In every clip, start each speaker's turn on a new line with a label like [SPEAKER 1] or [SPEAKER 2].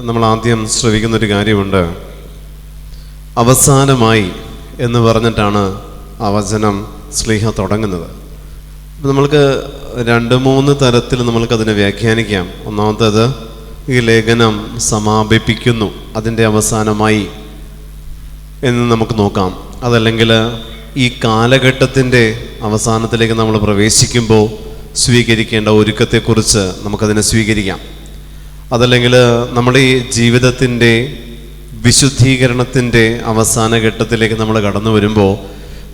[SPEAKER 1] നമ്മൾ ആദ്യം ശ്രവിക്കുന്നൊരു കാര്യമുണ്ട്. അവസാനമായി എന്ന് പറഞ്ഞിട്ടാണ് ആ വചനം ശ്ലീഹ തുടങ്ങുന്നത്. അപ്പം നമ്മൾക്ക് 2-3 തരത്തിൽ നമ്മൾക്കതിനെ വ്യാഖ്യാനിക്കാം. ഒന്നാമത്തേത്, ഈ ലേഖനം സമാപിപ്പിക്കുന്നു, അതിൻ്റെ അവസാനമായി എന്ന് നമുക്ക് നോക്കാം. അതല്ലെങ്കിൽ ഈ കാലഘട്ടത്തിൻ്റെ അവസാനത്തിലേക്ക് നമ്മൾ പ്രവേശിക്കുമ്പോൾ സ്വീകരിക്കേണ്ട ഒരുക്കത്തെക്കുറിച്ച് നമുക്കതിനെ സ്വീകരിക്കാം. അതല്ലെങ്കിൽ നമ്മുടെ ഈ ജീവിതത്തിൻ്റെ വിശുദ്ധീകരണത്തിൻ്റെ അവസാന ഘട്ടത്തിലേക്ക് നമ്മൾ കടന്നു വരുമ്പോൾ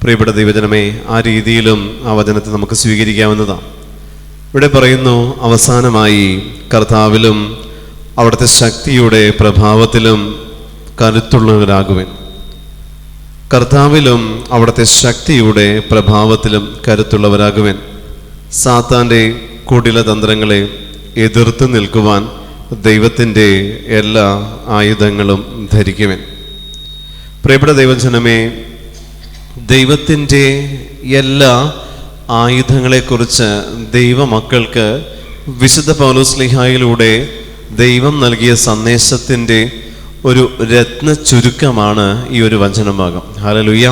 [SPEAKER 1] പ്രിയപ്പെട്ട ദൈവജനമേ, ആ രീതിയിലും ആ വചനത്തെ നമുക്ക് സ്വീകരിക്കാവുന്നതാണ്. ഇവിടെ പറയുന്നു, അവസാനമായി കർത്താവിലും അവിടുത്തെ ശക്തിയുടെ പ്രഭാവത്തിലും കരുത്തുള്ളവരാകുവൻ. കർത്താവിലും അവിടുത്തെ ശക്തിയുടെ പ്രഭാവത്തിലും കരുത്തുള്ളവരാകുവൻ. സാത്താൻ്റെ കുടിലതന്ത്രങ്ങളെ എതിർത്ത് നിൽക്കുവാൻ ദൈവത്തിൻ്റെ എല്ലാ ആയുധങ്ങളും ധരിക്കുവൻ. പ്രിയപ്പെട്ട ദൈവജനമേ, ദൈവത്തിൻ്റെ എല്ലാ ആയുധങ്ങളെക്കുറിച്ച് ദൈവമക്കൾക്ക് വിശുദ്ധ പൗലോസ്ലീഹായിലൂടെ ദൈവം നൽകിയ സന്ദേശത്തിൻ്റെ ഒരു രത്ന ചുരുക്കമാണ് ഈ ഒരു വചനഭാഗം. ഹല്ലേലൂയ.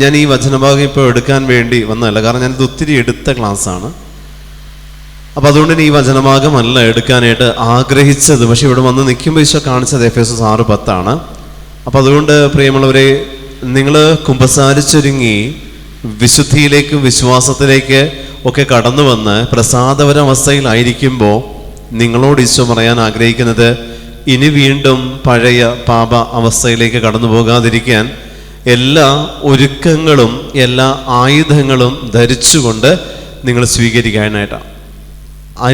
[SPEAKER 1] ഞാൻ ഈ വചനഭാഗം ഇപ്പോൾ എടുക്കാൻ വേണ്ടി വന്നതല്ല, കാരണം ഞാനിത് ഒത്തിരി എടുത്ത ക്ലാസ്സാണ്. അപ്പം അതുകൊണ്ട് തന്നെ ഈ വചനഭാഗമല്ല എടുക്കാനായിട്ട് ആഗ്രഹിച്ചത്. പക്ഷെ ഇവിടെ വന്ന് നിൽക്കുമ്പോൾ ഈശോ കാണിച്ചത് എഫേസസ് 6:10 അപ്പം അതുകൊണ്ട് പ്രിയമുള്ളവരെ, നിങ്ങൾ കുമ്പസാരിച്ചൊരുങ്ങി വിശുദ്ധിയിലേക്കും വിശ്വാസത്തിലേക്ക് ഒക്കെ കടന്നു വന്ന് പ്രസാദപരാവസ്ഥയിലായിരിക്കുമ്പോൾ നിങ്ങളോട് ഈശോ പറയാൻ ആഗ്രഹിക്കുന്നത്, ഇനി വീണ്ടും പഴയ പാപ അവസ്ഥയിലേക്ക് കടന്നു പോകാതിരിക്കാൻ എല്ലാ ഒരുക്കങ്ങളും എല്ലാ ആയുധങ്ങളും ധരിച്ചുകൊണ്ട് നിങ്ങൾ സ്വീകരിക്കാനായിട്ടാണ്.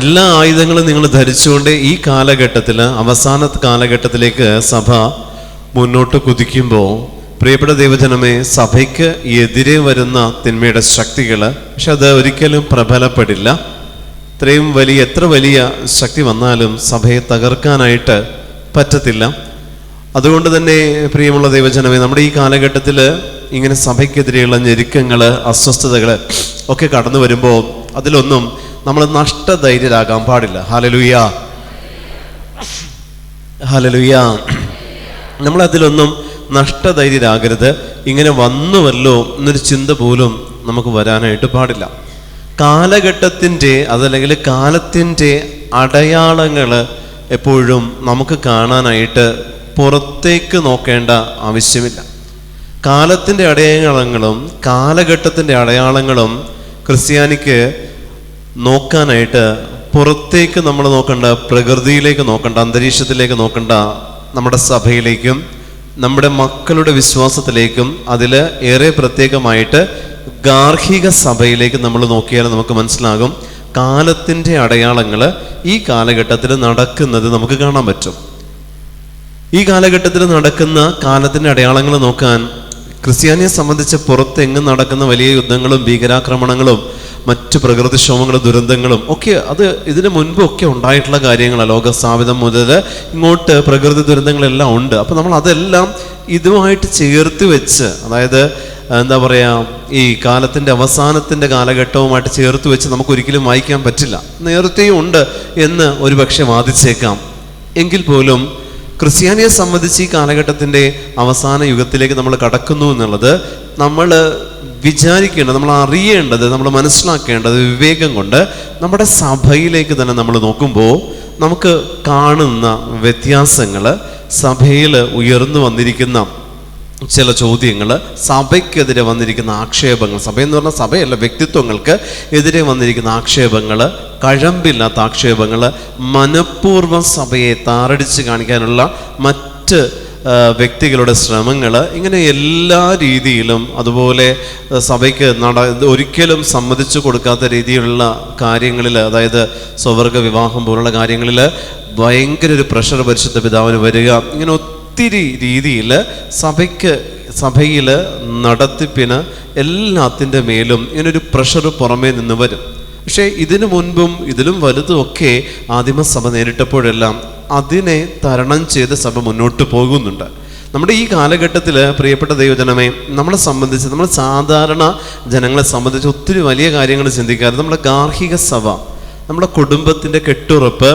[SPEAKER 1] എല്ലാ ആയുധങ്ങളും നിങ്ങൾ ധരിച്ചുകൊണ്ട് ഈ കാലഘട്ടത്തിൽ, അവസാന കാലഘട്ടത്തിലേക്ക് സഭ മുന്നോട്ട് കുതിക്കുമ്പോൾ പ്രിയപ്പെട്ട ദൈവജനമേ, സഭയ്ക്ക് എതിരെ വരുന്ന തിന്മയുടെ ശക്തികൾ പക്ഷെ അത് ഒരിക്കലും പ്രബലപ്പെടില്ല. എത്ര വലിയ ശക്തി വന്നാലും സഭയെ തകർക്കാനായിട്ട് പറ്റത്തില്ല. അതുകൊണ്ട് തന്നെ പ്രിയമുള്ള ദൈവജനമേ, നമ്മുടെ ഈ കാലഘട്ടത്തിൽ ഇങ്ങനെ സഭയ്ക്കെതിരെയുള്ള ഞെരുക്കങ്ങൾ, അസ്വസ്ഥതകൾ ഒക്കെ കടന്നു വരുമ്പോൾ അതിലൊന്നും നമ്മൾ നഷ്ടധൈര്യരാകാൻ പാടില്ല. Hallelujah, hallelujah. നമ്മളതിലൊന്നും നഷ്ടധൈര്യരാകരുത്. ഇങ്ങനെ വന്നുവല്ലോ എന്നൊരു ചിന്ത പോലും നമുക്ക് വരാനായിട്ട് പാടില്ല. കാലഘട്ടത്തിൻ്റെ അതല്ലെങ്കിൽ കാലത്തിൻ്റെ അടയാളങ്ങൾ എപ്പോഴും നമുക്ക് കാണാനായിട്ട് പുറത്തേക്ക് നോക്കേണ്ട ആവശ്യമില്ല. കാലത്തിൻ്റെ അടയാളങ്ങളും കാലഘട്ടത്തിൻ്റെ അടയാളങ്ങളും ക്രിസ്ത്യാനിക്ക് നോക്കാനായിട്ട് പുറത്തേക്ക് നമ്മൾ നോക്കണ്ട, പ്രകൃതിയിലേക്ക് നോക്കണ്ട, അന്തരീക്ഷത്തിലേക്ക് നോക്കണ്ട, നമ്മുടെ സഭയിലേക്കും നമ്മുടെ മക്കളുടെ വിശ്വാസത്തിലേക്കും അതിൽ ഏറെ പ്രത്യേകമായിട്ട് ഗാർഹിക സഭയിലേക്ക് നമ്മൾ നോക്കിയാൽ നമുക്ക് മനസ്സിലാകും കാലത്തിൻ്റെ അടയാളങ്ങൾ ഈ കാലഘട്ടത്തിൽ നടക്കുന്നത് നമുക്ക് കാണാൻ പറ്റും. ഈ കാലഘട്ടത്തിൽ നടക്കുന്ന കാലത്തിൻ്റെ അടയാളങ്ങൾ നോക്കാൻ ക്രിസ്ത്യാനിയെ സംബന്ധിച്ച് പുറത്തെങ്ങും നടക്കുന്ന വലിയ യുദ്ധങ്ങളും ഭീകരാക്രമണങ്ങളും മറ്റു പ്രകൃതിക്ഷോഭങ്ങളും ദുരന്തങ്ങളും ഒക്കെ അത് ഇതിനു മുൻപൊക്കെ ഉണ്ടായിട്ടുള്ള കാര്യങ്ങളാണ്. ലോകസ്ഥാപിതം മുതൽ ഇങ്ങോട്ട് പ്രകൃതി ദുരന്തങ്ങളെല്ലാം ഉണ്ട്. അപ്പം നമ്മൾ അതെല്ലാം ഇതുമായിട്ട് ചേർത്ത് വെച്ച്, അതായത് എന്താ പറയുക, ഈ കാലത്തിൻ്റെ അവസാനത്തിൻ്റെ കാലഘട്ടവുമായിട്ട് ചേർത്ത് വെച്ച് നമുക്കൊരിക്കലും വായിക്കാൻ പറ്റില്ല. നേരത്തെയും ഉണ്ട് എന്ന് ഒരു പക്ഷെ വാദിച്ചേക്കാം. എങ്കിൽ പോലും ക്രിസ്ത്യാനിയെ സംബന്ധിച്ച് ഈ കാലഘട്ടത്തിൻ്റെ അവസാന യുഗത്തിലേക്ക് നമ്മൾ കടക്കുന്നു എന്നുള്ളത് നമ്മൾ വിചാരിക്കേണ്ടത്, നമ്മൾ അറിയേണ്ടത്, നമ്മൾ മനസ്സിലാക്കേണ്ടത് വിവേകം കൊണ്ട് നമ്മുടെ സഭയിലേക്ക് തന്നെ നമ്മൾ നോക്കുമ്പോൾ നമുക്ക് കാണുന്ന വ്യത്യാസങ്ങൾ, സഭയിൽ ഉയർന്നു വന്നിരിക്കുന്ന ചില ചോദ്യങ്ങൾ, സഭയ്ക്കെതിരെ വന്നിരിക്കുന്ന ആക്ഷേപങ്ങൾ, സഭയെന്ന് പറഞ്ഞാൽ സഭയല്ല, വ്യക്തിത്വങ്ങൾക്ക് എതിരെ വന്നിരിക്കുന്ന ആക്ഷേപങ്ങൾ, കഴമ്പില്ലാത്ത ആക്ഷേപങ്ങൾ, മനഃപൂർവ്വം സഭയെ താറടിച്ച് കാണിക്കാനുള്ള മറ്റ് വ്യക്തികളുടെ ശ്രമങ്ങൾ, ഇങ്ങനെ എല്ലാ രീതിയിലും, അതുപോലെ സഭയ്ക്ക് ഒരിക്കലും സമ്മതിച്ചു കൊടുക്കാത്ത രീതിയിലുള്ള കാര്യങ്ങളിൽ, അതായത് സ്വവർഗ വിവാഹം പോലുള്ള കാര്യങ്ങളിൽ ഭയങ്കര ഒരു പ്രഷർ പരിശുദ്ധ പിതാവിന് വരിക, ഇങ്ങനെ ഒത്തിരി രീതിയിൽ സഭയിൽ നടത്തിപ്പിന് എല്ലാത്തിൻ്റെ മേലും ഇങ്ങനൊരു പ്രഷർ പുറമേ നിന്ന് വരും. പക്ഷേ ഇതിനു മുൻപും ഇതിലും വലുതുമൊക്കെ ആദിമസഭ നേരിട്ടപ്പോഴെല്ലാം അതിനെ തരണം ചെയ്ത് സഭ മുന്നോട്ട് പോകുന്നുണ്ട്. നമ്മുടെ ഈ കാലഘട്ടത്തിൽ പ്രിയപ്പെട്ട ദൈവജനമേ, നമ്മളെ സംബന്ധിച്ച്, നമ്മൾ സാധാരണ ജനങ്ങളെ സംബന്ധിച്ച് ഒത്തിരി വലിയ കാര്യങ്ങൾ ചിന്തിക്കാറ്. നമ്മുടെ ഗാർഹിക സഭ, നമ്മുടെ കുടുംബത്തിൻ്റെ കെട്ടുറപ്പ്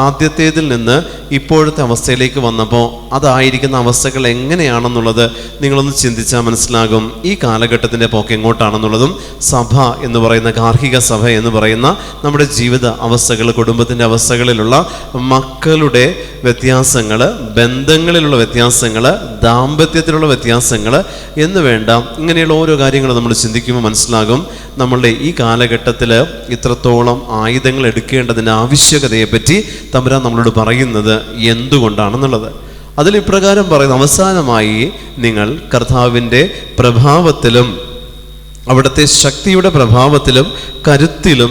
[SPEAKER 1] ആദ്യത്തേതിൽ നിന്ന് ഇപ്പോഴത്തെ അവസ്ഥയിലേക്ക് വന്നപ്പോൾ അതായിരിക്കുന്ന അവസ്ഥകൾ എങ്ങനെയാണെന്നുള്ളത് നിങ്ങളൊന്ന് ചിന്തിച്ചാൽ മനസ്സിലാകും. ഈ കാലഘട്ടത്തിൻ്റെ പോക്ക് എങ്ങോട്ടാണെന്നുള്ളതും സഭ എന്ന് പറയുന്ന ഗാർഹിക സഭ എന്ന് പറയുന്ന നമ്മുടെ ജീവിത അവസ്ഥകൾ, കുടുംബത്തിൻ്റെ അവസ്ഥകളിലുള്ള മക്കളുടെ വ്യത്യാസങ്ങൾ, ബന്ധങ്ങളിലുള്ള വ്യത്യാസങ്ങൾ, ദാമ്പത്യത്തിലുള്ള വ്യത്യാസങ്ങൾ എന്ന് വേണ്ട ഇങ്ങനെയുള്ള ഓരോ കാര്യങ്ങൾ നമ്മൾ ചിന്തിക്കുമ്പോൾ മനസ്സിലാകും നമ്മളുടെ ഈ കാലഘട്ടത്തിൽ ഇത്രത്തോളം ആയുധങ്ങൾ എടുക്കേണ്ടതിൻ്റെ ആവശ്യകതയെപ്പറ്റി തമ്പുരാൻ നമ്മളോട് പറയുന്നത് എന്തുകൊണ്ടാണെന്നുള്ളത്. അതിൽ ഇപ്രകാരം പറയുന്നു, അവസാനമായി നിങ്ങൾ കർത്താവിൻ്റെ പ്രഭാവത്തിലും അവിടുത്തെ ശക്തിയുടെ പ്രഭാവത്തിലും കരുത്തിലും,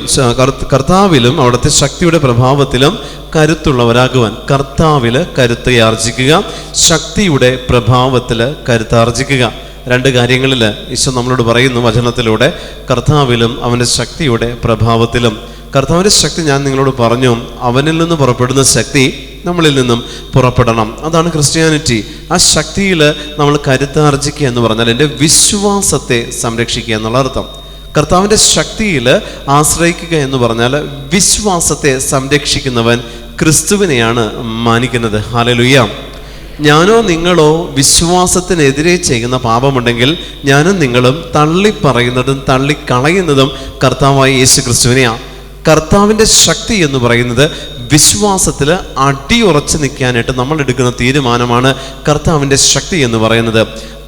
[SPEAKER 1] കർത്താവിലും അവിടുത്തെ ശക്തിയുടെ പ്രഭാവത്തിലും കരുത്തുള്ളവരാകുവാൻ. കർത്താവിൽ കരുത്ത് ആർജിക്കുക, ശക്തിയുടെ പ്രഭാവത്തിൽ കരുത്താർജിക്കുക. രണ്ട് കാര്യങ്ങളിൽ ഈശോ നമ്മളോട് പറയുന്നു വചനത്തിലൂടെ, കർത്താവിലും അവൻ്റെ ശക്തിയുടെ പ്രഭാവത്തിലും. കർത്താവിൻ്റെ ശക്തി ഞാൻ നിങ്ങളോട് പറഞ്ഞു, അവനിൽ നിന്ന് പുറപ്പെടുന്ന ശക്തി നമ്മളിൽ നിന്നും പുറപ്പെടണം. അതാണ് ക്രിസ്ത്യാനിറ്റി. ആ ശക്തിയിൽ നമ്മൾ കരുത്താർജിക്കുക എന്ന് പറഞ്ഞാൽ എൻ്റെ വിശ്വാസത്തെ സംരക്ഷിക്കുക എന്നുള്ള അർത്ഥം. കർത്താവിൻ്റെ ശക്തിയിൽ ആശ്രയിക്കുക എന്ന് പറഞ്ഞാൽ വിശ്വാസത്തെ സംരക്ഷിക്കുന്നവൻ ക്രിസ്തുവിനെയാണ് മാനിക്കുന്നത്. ഹല്ലേലൂയ. ഞാനോ നിങ്ങളോ വിശ്വാസത്തിനെതിരെ ചെയ്യുന്ന പാപമുണ്ടെങ്കിൽ ഞാനും നിങ്ങളും തള്ളിപ്പറയുന്നതും തള്ളിക്കളയുന്നതും കർത്താവായ യേശു ക്രിസ്തുവിനെയാണ്. കർത്താവിൻ്റെ ശക്തി എന്ന് പറയുന്നത് വിശ്വാസത്തിൽ അടിയുറച്ച് നിൽക്കാനായിട്ട് നമ്മൾ എടുക്കുന്ന തീരുമാനമാണ് കർത്താവിൻ്റെ ശക്തി എന്ന് പറയുന്നത്.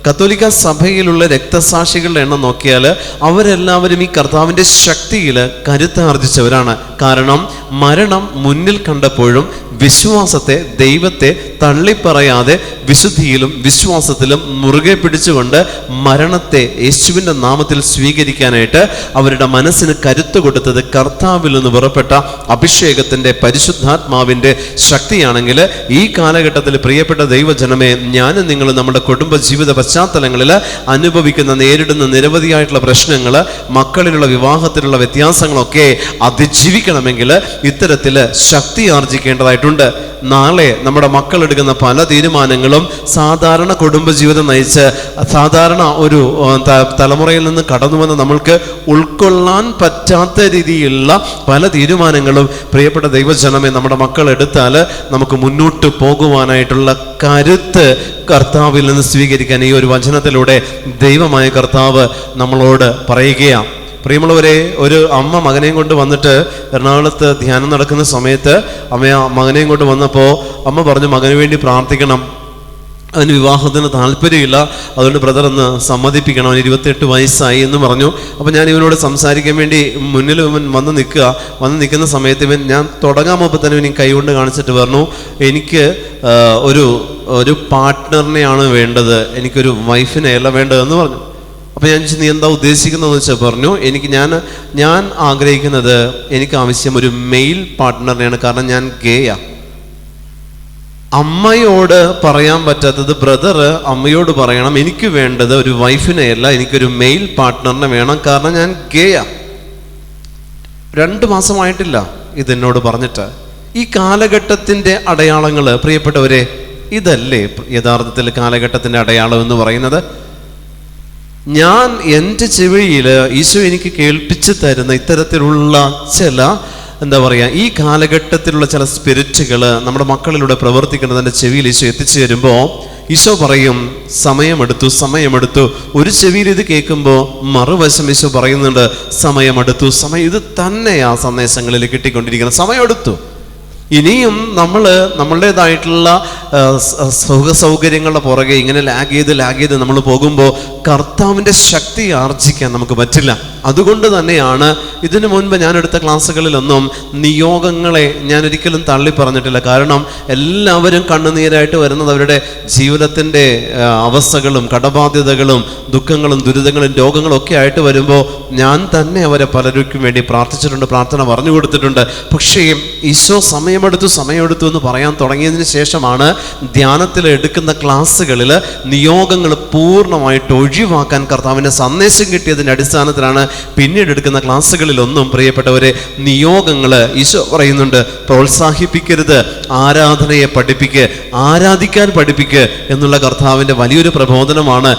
[SPEAKER 1] കത്തോലിക്ക സഭയിലുള്ള രക്തസാക്ഷികളുടെ എണ്ണം നോക്കിയാൽ അവരെല്ലാവരും ഈ കർത്താവിൻ്റെ ശക്തിയിൽ കരുത്താർജിച്ചവരാണ്. കാരണം മരണം മുന്നിൽ കണ്ടപ്പോഴും വിശ്വാസത്തെ, ദൈവത്തെ തള്ളിപ്പറയാതെ വിശുദ്ധിയിലും വിശ്വാസത്തിലും മുറുകെ പിടിച്ചുകൊണ്ട് മരണത്തെ യേശുവിൻ്റെ നാമത്തിൽ സ്വീകരിക്കാനായിട്ട് അവരുടെ മനസ്സിന് കരുത്ത് കൊടുത്തത് കർത്താവിൽ നിന്ന് പുറപ്പെട്ട അഭിഷേകത്തിൻ്റെ, പരിശുദ്ധാത്മാവിൻ്റെ ശക്തിയാണെങ്കിൽ ഈ കാലഘട്ടത്തിൽ പ്രിയപ്പെട്ട ദൈവജനമേ, ഞാനും നിങ്ങൾ നമ്മുടെ കുടുംബ ജീവിത പശ്ചാത്തലങ്ങളിൽ അനുഭവിക്കുന്ന, നേരിടുന്ന നിരവധിയായിട്ടുള്ള പ്രശ്നങ്ങൾ, മക്കളിലുള്ള വിവാഹത്തിലുള്ള വ്യത്യാസങ്ങളൊക്കെ അതിജീവിക്കണമെങ്കിൽ ഇത്തരത്തിൽ ശക്തി ആർജിക്കേണ്ടതായിട്ടുണ്ട്. നാളെ നമ്മുടെ മക്കൾ എടുക്കുന്ന പല തീരുമാനങ്ങളും സാധാരണ കുടുംബജീവിതം നയിച്ച് സാധാരണ ഒരു തലമുറയിൽ നിന്ന് കടന്നു വന്ന് നമ്മൾക്ക് ഉൾക്കൊള്ളാൻ പറ്റാത്ത രീതിയിലുള്ള പല തീരുമാനങ്ങളും പ്രിയപ്പെട്ട ദൈവജനമേ നമ്മുടെ മക്കൾ എടുത്താൽ നമുക്ക് മുന്നോട്ട് പോകുവാനായിട്ടുള്ള കരുത്ത് കർത്താവിൽ നിന്ന് സ്വീകരിക്കാൻ ഈ ഒരു വചനത്തിലൂടെ ദൈവമായ കർത്താവ് നമ്മളോട് പറയുകയാണ്. പ്രിയമുള്ളവരെ, ഒരു അമ്മ മകനെയും കൊണ്ട് വന്നിട്ട് എറണാകുളത്ത് ധ്യാനം നടക്കുന്ന സമയത്ത് മകനെയും കൊണ്ട് വന്നപ്പോൾ അമ്മ പറഞ്ഞു, മകന് വേണ്ടി പ്രാർത്ഥിക്കണം, അതിന് വിവാഹത്തിന് താല്പര്യമില്ല, അതുകൊണ്ട് ബ്രദർ ഒന്ന് സമ്മതിപ്പിക്കണം, അവന് 28 വയസ്സായി എന്ന് പറഞ്ഞു. അപ്പോൾ ഞാൻ ഇവനോട് സംസാരിക്കാൻ വേണ്ടി മുന്നിൽ ഇവൻ വന്ന് നിൽക്കുന്ന സമയത്ത് ഞാൻ തുടങ്ങാൻ മുമ്പ് തന്നെ ഇവൻ കൈ കൊണ്ട് കാണിച്ചിട്ട് പറഞ്ഞു, എനിക്ക് ഒരു പാർട്ട്ണറിനെയാണ് വേണ്ടത്, എനിക്കൊരു വൈഫിനെയല്ല വേണ്ടതെന്ന് പറഞ്ഞു. അപ്പോൾ ഞാൻ നീ എന്താ ഉദ്ദേശിക്കുന്നതെന്ന് വെച്ചാൽ പറഞ്ഞു, ഞാൻ ആഗ്രഹിക്കുന്നത്, എനിക്ക് ആവശ്യം ഒരു മെയിൽ പാർട്ട്ണറിനെയാണ്, കാരണം ഞാൻ ഗേയാ. അമ്മയോട് പറയാൻ പറ്റാത്തത് ബ്രദർ അമ്മയോട് പറയണം, എനിക്ക് വേണ്ടത് ഒരു വൈഫിനെയല്ല, എനിക്കൊരു മെയിൽ പാർട്ട്ണറിനെ വേണം, കാരണം ഞാൻ ഗേയാ. 2 മാസമായിട്ടില്ല ഇതെന്നോട് പറഞ്ഞിട്ട്. ഈ കാലഘട്ടത്തിൻ്റെ അടയാളങ്ങൾ പ്രിയപ്പെട്ടവരെ, ഇതല്ലേ യഥാർത്ഥത്തിൽ കാലഘട്ടത്തിൻ്റെ അടയാളം എന്ന് പറയുന്നത്? ഞാൻ എൻ്റെ ചെവിയിൽ ഈശോ എനിക്ക് കേൾപ്പിച്ച് തരുന്ന ഇത്തരത്തിലുള്ള ചില ഈ കാലഘട്ടത്തിലുള്ള ചില സ്പിരിറ്റുകൾ നമ്മുടെ മക്കളിലൂടെ പ്രവർത്തിക്കുന്നതിൻ്റെ ചെവിയിൽ ഈശോ എത്തിച്ചു തരുമ്പോൾ ഈശോ പറയും, സമയമെടുത്തു. ഒരു ചെവിയിൽ ഇത് കേൾക്കുമ്പോൾ മറുവശം ഈശോ പറയുന്നുണ്ട്, സമയമെടുത്തു. ഇത് തന്നെയാ സന്ദേശങ്ങളിൽ കിട്ടിക്കൊണ്ടിരിക്കുന്നത്, സമയമെടുത്തു. ഇനിയും നമ്മളുടേതായിട്ടുള്ള സുഖ സൗകര്യങ്ങളുടെ പുറകെ ഇങ്ങനെ ലാഗ് ചെയ്ത് നമ്മൾ പോകുമ്പോൾ കർത്താവിൻ്റെ ശക്തി ആർജിക്കാൻ നമുക്ക് പറ്റില്ല. അതുകൊണ്ട് തന്നെയാണ് ഇതിനു മുൻപ് ഞാൻ എടുത്ത ക്ലാസ്സുകളിലൊന്നും നിയോഗങ്ങളെ ഞാൻ ഒരിക്കലും തള്ളി പറഞ്ഞിട്ടില്ല. കാരണം എല്ലാവരും കണ്ണുനീരായിട്ട് വരുന്നത് അവരുടെ ജീവിതത്തിൻ്റെ അവസ്ഥകളും കടബാധ്യതകളും ദുഃഖങ്ങളും ദുരിതങ്ങളും രോഗങ്ങളും ഒക്കെ ആയിട്ട് വരുമ്പോൾ ഞാൻ തന്നെ അവരെ പലർക്കും വേണ്ടി പ്രാർത്ഥിച്ചിട്ടുണ്ട്, പ്രാർത്ഥന പറഞ്ഞു കൊടുത്തിട്ടുണ്ട്. പക്ഷേ ഈശോ സമയമെടുത്തു എന്ന് പറയാൻ തുടങ്ങിയതിന് ശേഷമാണ് ധ്യാനത്തിൽ എടുക്കുന്ന ക്ലാസ്സുകളിൽ നിയോഗങ്ങൾ പൂർണ്ണമായിട്ട് ഒഴിവാക്കാൻ കർത്താവിൻ്റെ സന്ദേശം കിട്ടിയതിൻ്റെ അടിസ്ഥാനത്തിലാണ് പിന്നീട് എടുക്കുന്ന ക്ലാസ്സുകളിലൊന്നും പ്രിയപ്പെട്ടവരെ നിയോഗങ്ങൾ ഈശോ പറയുന്നുണ്ട്, പ്രോത്സാഹിപ്പിക്കരുത്, ആരാധനയെ പഠിപ്പിക്കുക, ആരാധിക്കാൻ പഠിപ്പിക്കുക എന്നുള്ള കർത്താവിൻ്റെ വലിയൊരു പ്രബോധനമാണ്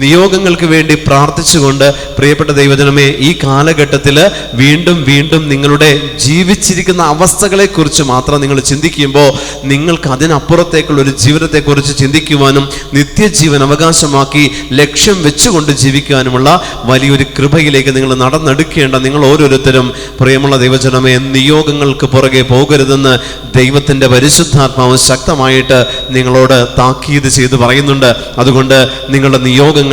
[SPEAKER 1] നിയോഗങ്ങൾക്ക് വേണ്ടി പ്രാർത്ഥിച്ചുകൊണ്ട് പ്രിയപ്പെട്ട ദൈവജനമേ, ഈ കാലഘട്ടത്തിൽ വീണ്ടും വീണ്ടും നിങ്ങളുടെ ജീവിച്ചിരിക്കുന്ന അവസ്ഥകളെക്കുറിച്ച് മാത്രം നിങ്ങൾ ചിന്തിക്കുമ്പോൾ നിങ്ങൾക്ക് അതിനപ്പുറത്തേക്കുള്ള ഒരു ജീവിതത്തെക്കുറിച്ച് ചിന്തിക്കുവാനും നിത്യജീവൻ അവകാശമാക്കി ലക്ഷ്യം വെച്ചുകൊണ്ട് ജീവിക്കുവാനുമുള്ള വലിയൊരു കൃപയിലേക്ക് നിങ്ങൾ നടന്നെടുക്കേണ്ട നിങ്ങൾ ഓരോരുത്തരും പ്രിയമുള്ള ദൈവജനമേ, നിയോഗങ്ങൾക്ക് പുറകെ പോകരുതെന്ന് ദൈവത്തിൻ്റെ പരിശുദ്ധാത്മാവ് ശക്തമായിട്ട് നിങ്ങളോട് താക്കീത് ചെയ്ത് പറയുന്നുണ്ട്. അതുകൊണ്ട് നിങ്ങളുടെ നിയോഗങ്ങൾ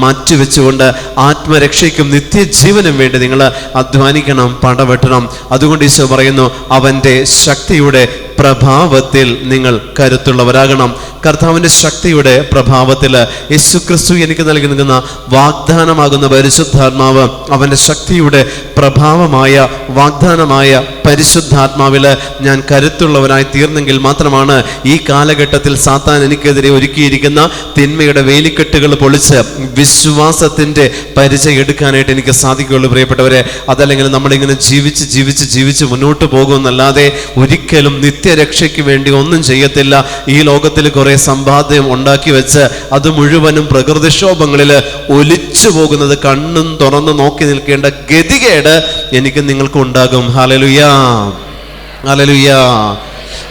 [SPEAKER 1] മാറ്റിവെച്ചുകൊണ്ട് ആത്മരക്ഷയ്ക്കും നിത്യജീവനും വേണ്ടി നിങ്ങൾ അധ്വാനിക്കണം, പടവെട്ടണം. അതുകൊണ്ട് ഈശോ പറയുന്നു, അവൻ്റെ ശക്തിയുടെ പ്രഭാവത്തിൽ നിങ്ങൾ കരുത്തുള്ളവരാകണം. കർത്താവിൻ്റെ ശക്തിയുടെ പ്രഭാവത്തിൽ യേശുക്രിസ്തു എനിക്ക് നൽകുന്ന വാഗ്ദാനമാകുന്ന പരിശുദ്ധാത്മാവ്, അവൻ്റെ ശക്തിയുടെ പ്രഭാവമായ വാഗ്ദാനമായ പരിശുദ്ധാത്മാവിൽ ഞാൻ കരുത്തുള്ളവനായി തീർന്നെങ്കിൽ മാത്രമാണ് ഈ കാലഘട്ടത്തിൽ സാത്താൻ എനിക്കെതിരെ ഒരുക്കിയിരിക്കുന്ന തിന്മയുടെ വേലിക്കെട്ടുകൾ പൊളിച്ച് വിശ്വാസത്തിൻ്റെ പരിചയം എടുക്കാനായിട്ട് എനിക്ക് സാധിക്കുകയുള്ളൂ. പ്രിയപ്പെട്ടവരെ, അതല്ലെങ്കിൽ നമ്മളിങ്ങനെ ജീവിച്ച് മുന്നോട്ട് പോകുമെന്നല്ലാതെ ഒരിക്കലും നിത്യരക്ഷയ്ക്ക് വേണ്ടി ഒന്നും ചെയ്യത്തില്ല. ഈ ലോകത്തിൽ കുറെ സമ്പാദ്യം ഉണ്ടാക്കി വെച്ച് അത് മുഴുവനും പ്രകൃതിക്ഷോഭങ്ങളിൽ ഒലിച്ചു പോകുന്നത് കണ്ണും തുറന്ന് നോക്കി നിൽക്കേണ്ട ഗതികേട് എനിക്ക് നിങ്ങൾക്ക് ഉണ്ടാകും. Hallelujah, hallelujah.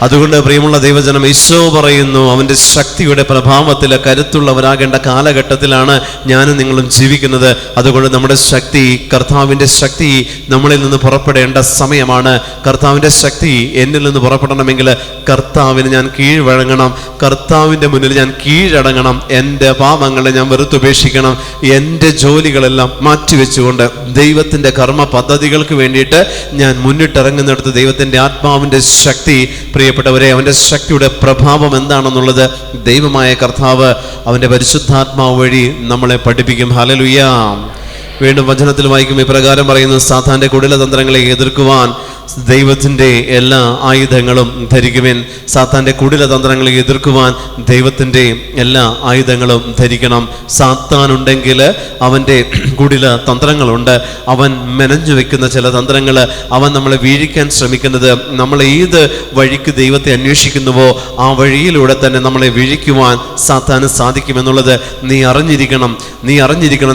[SPEAKER 1] അതുകൊണ്ട് പ്രിയമുള്ള ദൈവജനം, ഈശോ പറയുന്നു, അവൻ്റെ ശക്തിയുടെ പ്രഭാവത്തിൽ കരുത്തുള്ളവരാകേണ്ട കാലഘട്ടത്തിലാണ് ഞാനും നിങ്ങളും ജീവിക്കുന്നത്. അതുകൊണ്ട് നമ്മുടെ ശക്തി, കർത്താവിൻ്റെ ശക്തി നമ്മളിൽ നിന്ന് പുറപ്പെടേണ്ട സമയമാണ്. കർത്താവിൻ്റെ ശക്തി എന്നിൽ നിന്ന് പുറപ്പെടണമെങ്കിൽ കർത്താവിന് ഞാൻ കീഴ്വഴങ്ങണം, കർത്താവിൻ്റെ മുന്നിൽ ഞാൻ കീഴടങ്ങണം, എൻ്റെ പാപങ്ങളെ ഞാൻ വെറുത്തുപേക്ഷിക്കണം, എൻ്റെ ജോലികളെല്ലാം മാറ്റിവെച്ചുകൊണ്ട് ദൈവത്തിൻ്റെ കർമ്മ പദ്ധതികൾക്ക് വേണ്ടിയിട്ട് ഞാൻ മുന്നിട്ടിറങ്ങുന്നിടത്ത് ദൈവത്തിൻ്റെ ആത്മാവിൻ്റെ ശക്തി, പ്രിയപ്പെട്ടവരെ, അവൻ്റെ ശക്തിയുടെ പ്രഭാവം എന്താണെന്നുള്ളത് ദൈവമായ കർത്താവ് അവൻ്റെ പരിശുദ്ധാത്മാവ് വഴി നമ്മളെ പഠിപ്പിക്കും. ഹല്ലേലൂയ. വീണ്ടും വചനത്തിൽ വായിക്കും, ഇപ്രകാരം പറയുന്നു, സാത്താൻ്റെ കുടിലതന്ത്രങ്ങളെ എതിർക്കുവാൻ ദൈവത്തിൻ്റെ എല്ലാ ആയുധങ്ങളും ധരിക്കുവിൻ. സാത്താൻ്റെ കുടിലതന്ത്രങ്ങളെ എതിർക്കുവാൻ ദൈവത്തിൻ്റെ എല്ലാ ആയുധങ്ങളും ധരിക്കണം. സാത്താനുണ്ടെങ്കിൽ അവൻ്റെ കുടില തന്ത്രങ്ങളുണ്ട്. അവൻ മെനഞ്ഞു വെക്കുന്ന ചില തന്ത്രങ്ങൾ, അവൻ നമ്മളെ വീഴിക്കാൻ ശ്രമിക്കുന്നത്, നമ്മൾ ഏത് വഴിക്ക് ദൈവത്തെ അന്വേഷിക്കുന്നുവോ ആ വഴിയിലൂടെ തന്നെ നമ്മളെ വീഴിക്കുവാൻ സാത്താന് സാധിക്കുമെന്നുള്ളത് നീ അറിഞ്ഞിരിക്കണം,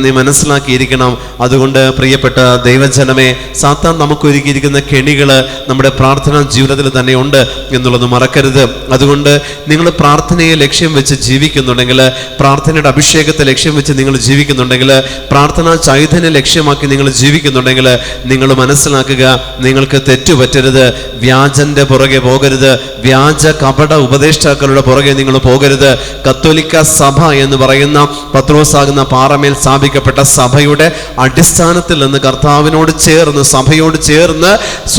[SPEAKER 1] നീ മനസ്സിലാക്കിയിരിക്കണം. അതുകൊണ്ട് പ്രിയപ്പെട്ട ദൈവജനമേ, സാത്താൻ നമുക്കൊരുക്കിയിരിക്കുന്ന കെണികൾ നമ്മുടെ പ്രാർത്ഥനാ ജീവിതത്തിൽ തന്നെ ഉണ്ട് എന്നുള്ളത് മറക്കരുത്. അതുകൊണ്ട് നിങ്ങൾ പ്രാർത്ഥനയെ ലക്ഷ്യം വെച്ച് ജീവിക്കുന്നുണ്ടെങ്കിൽ, പ്രാർത്ഥനയുടെ അഭിഷേകത്തെ ലക്ഷ്യം വെച്ച് നിങ്ങൾ ജീവിക്കുന്നുണ്ടെങ്കിൽ, പ്രാർത്ഥനാ ചൈതന്യം ലക്ഷ്യമാക്കി നിങ്ങൾ ജീവിക്കുന്നുണ്ടെങ്കിൽ, നിങ്ങൾ മനസ്സിലാക്കുക, നിങ്ങൾക്ക് തെറ്റുപറ്റരുത്. വ്യാജന്റെ പുറകെ പോകരുത്, വ്യാജ കപട ഉപദേഷ്ടാക്കളുടെ പുറകെ നിങ്ങൾ പോകരുത്. കത്തോലിക്ക സഭ എന്ന് പറയുന്ന പത്രോസാകുന്ന പാറമേൽ സ്ഥാപിക്കപ്പെട്ട സഭയുടെ അടിസ്ഥാനത്തിൽ നിന്ന് കർത്താവിനോട് ചേർന്ന്, സഭയോട് ചേർന്ന്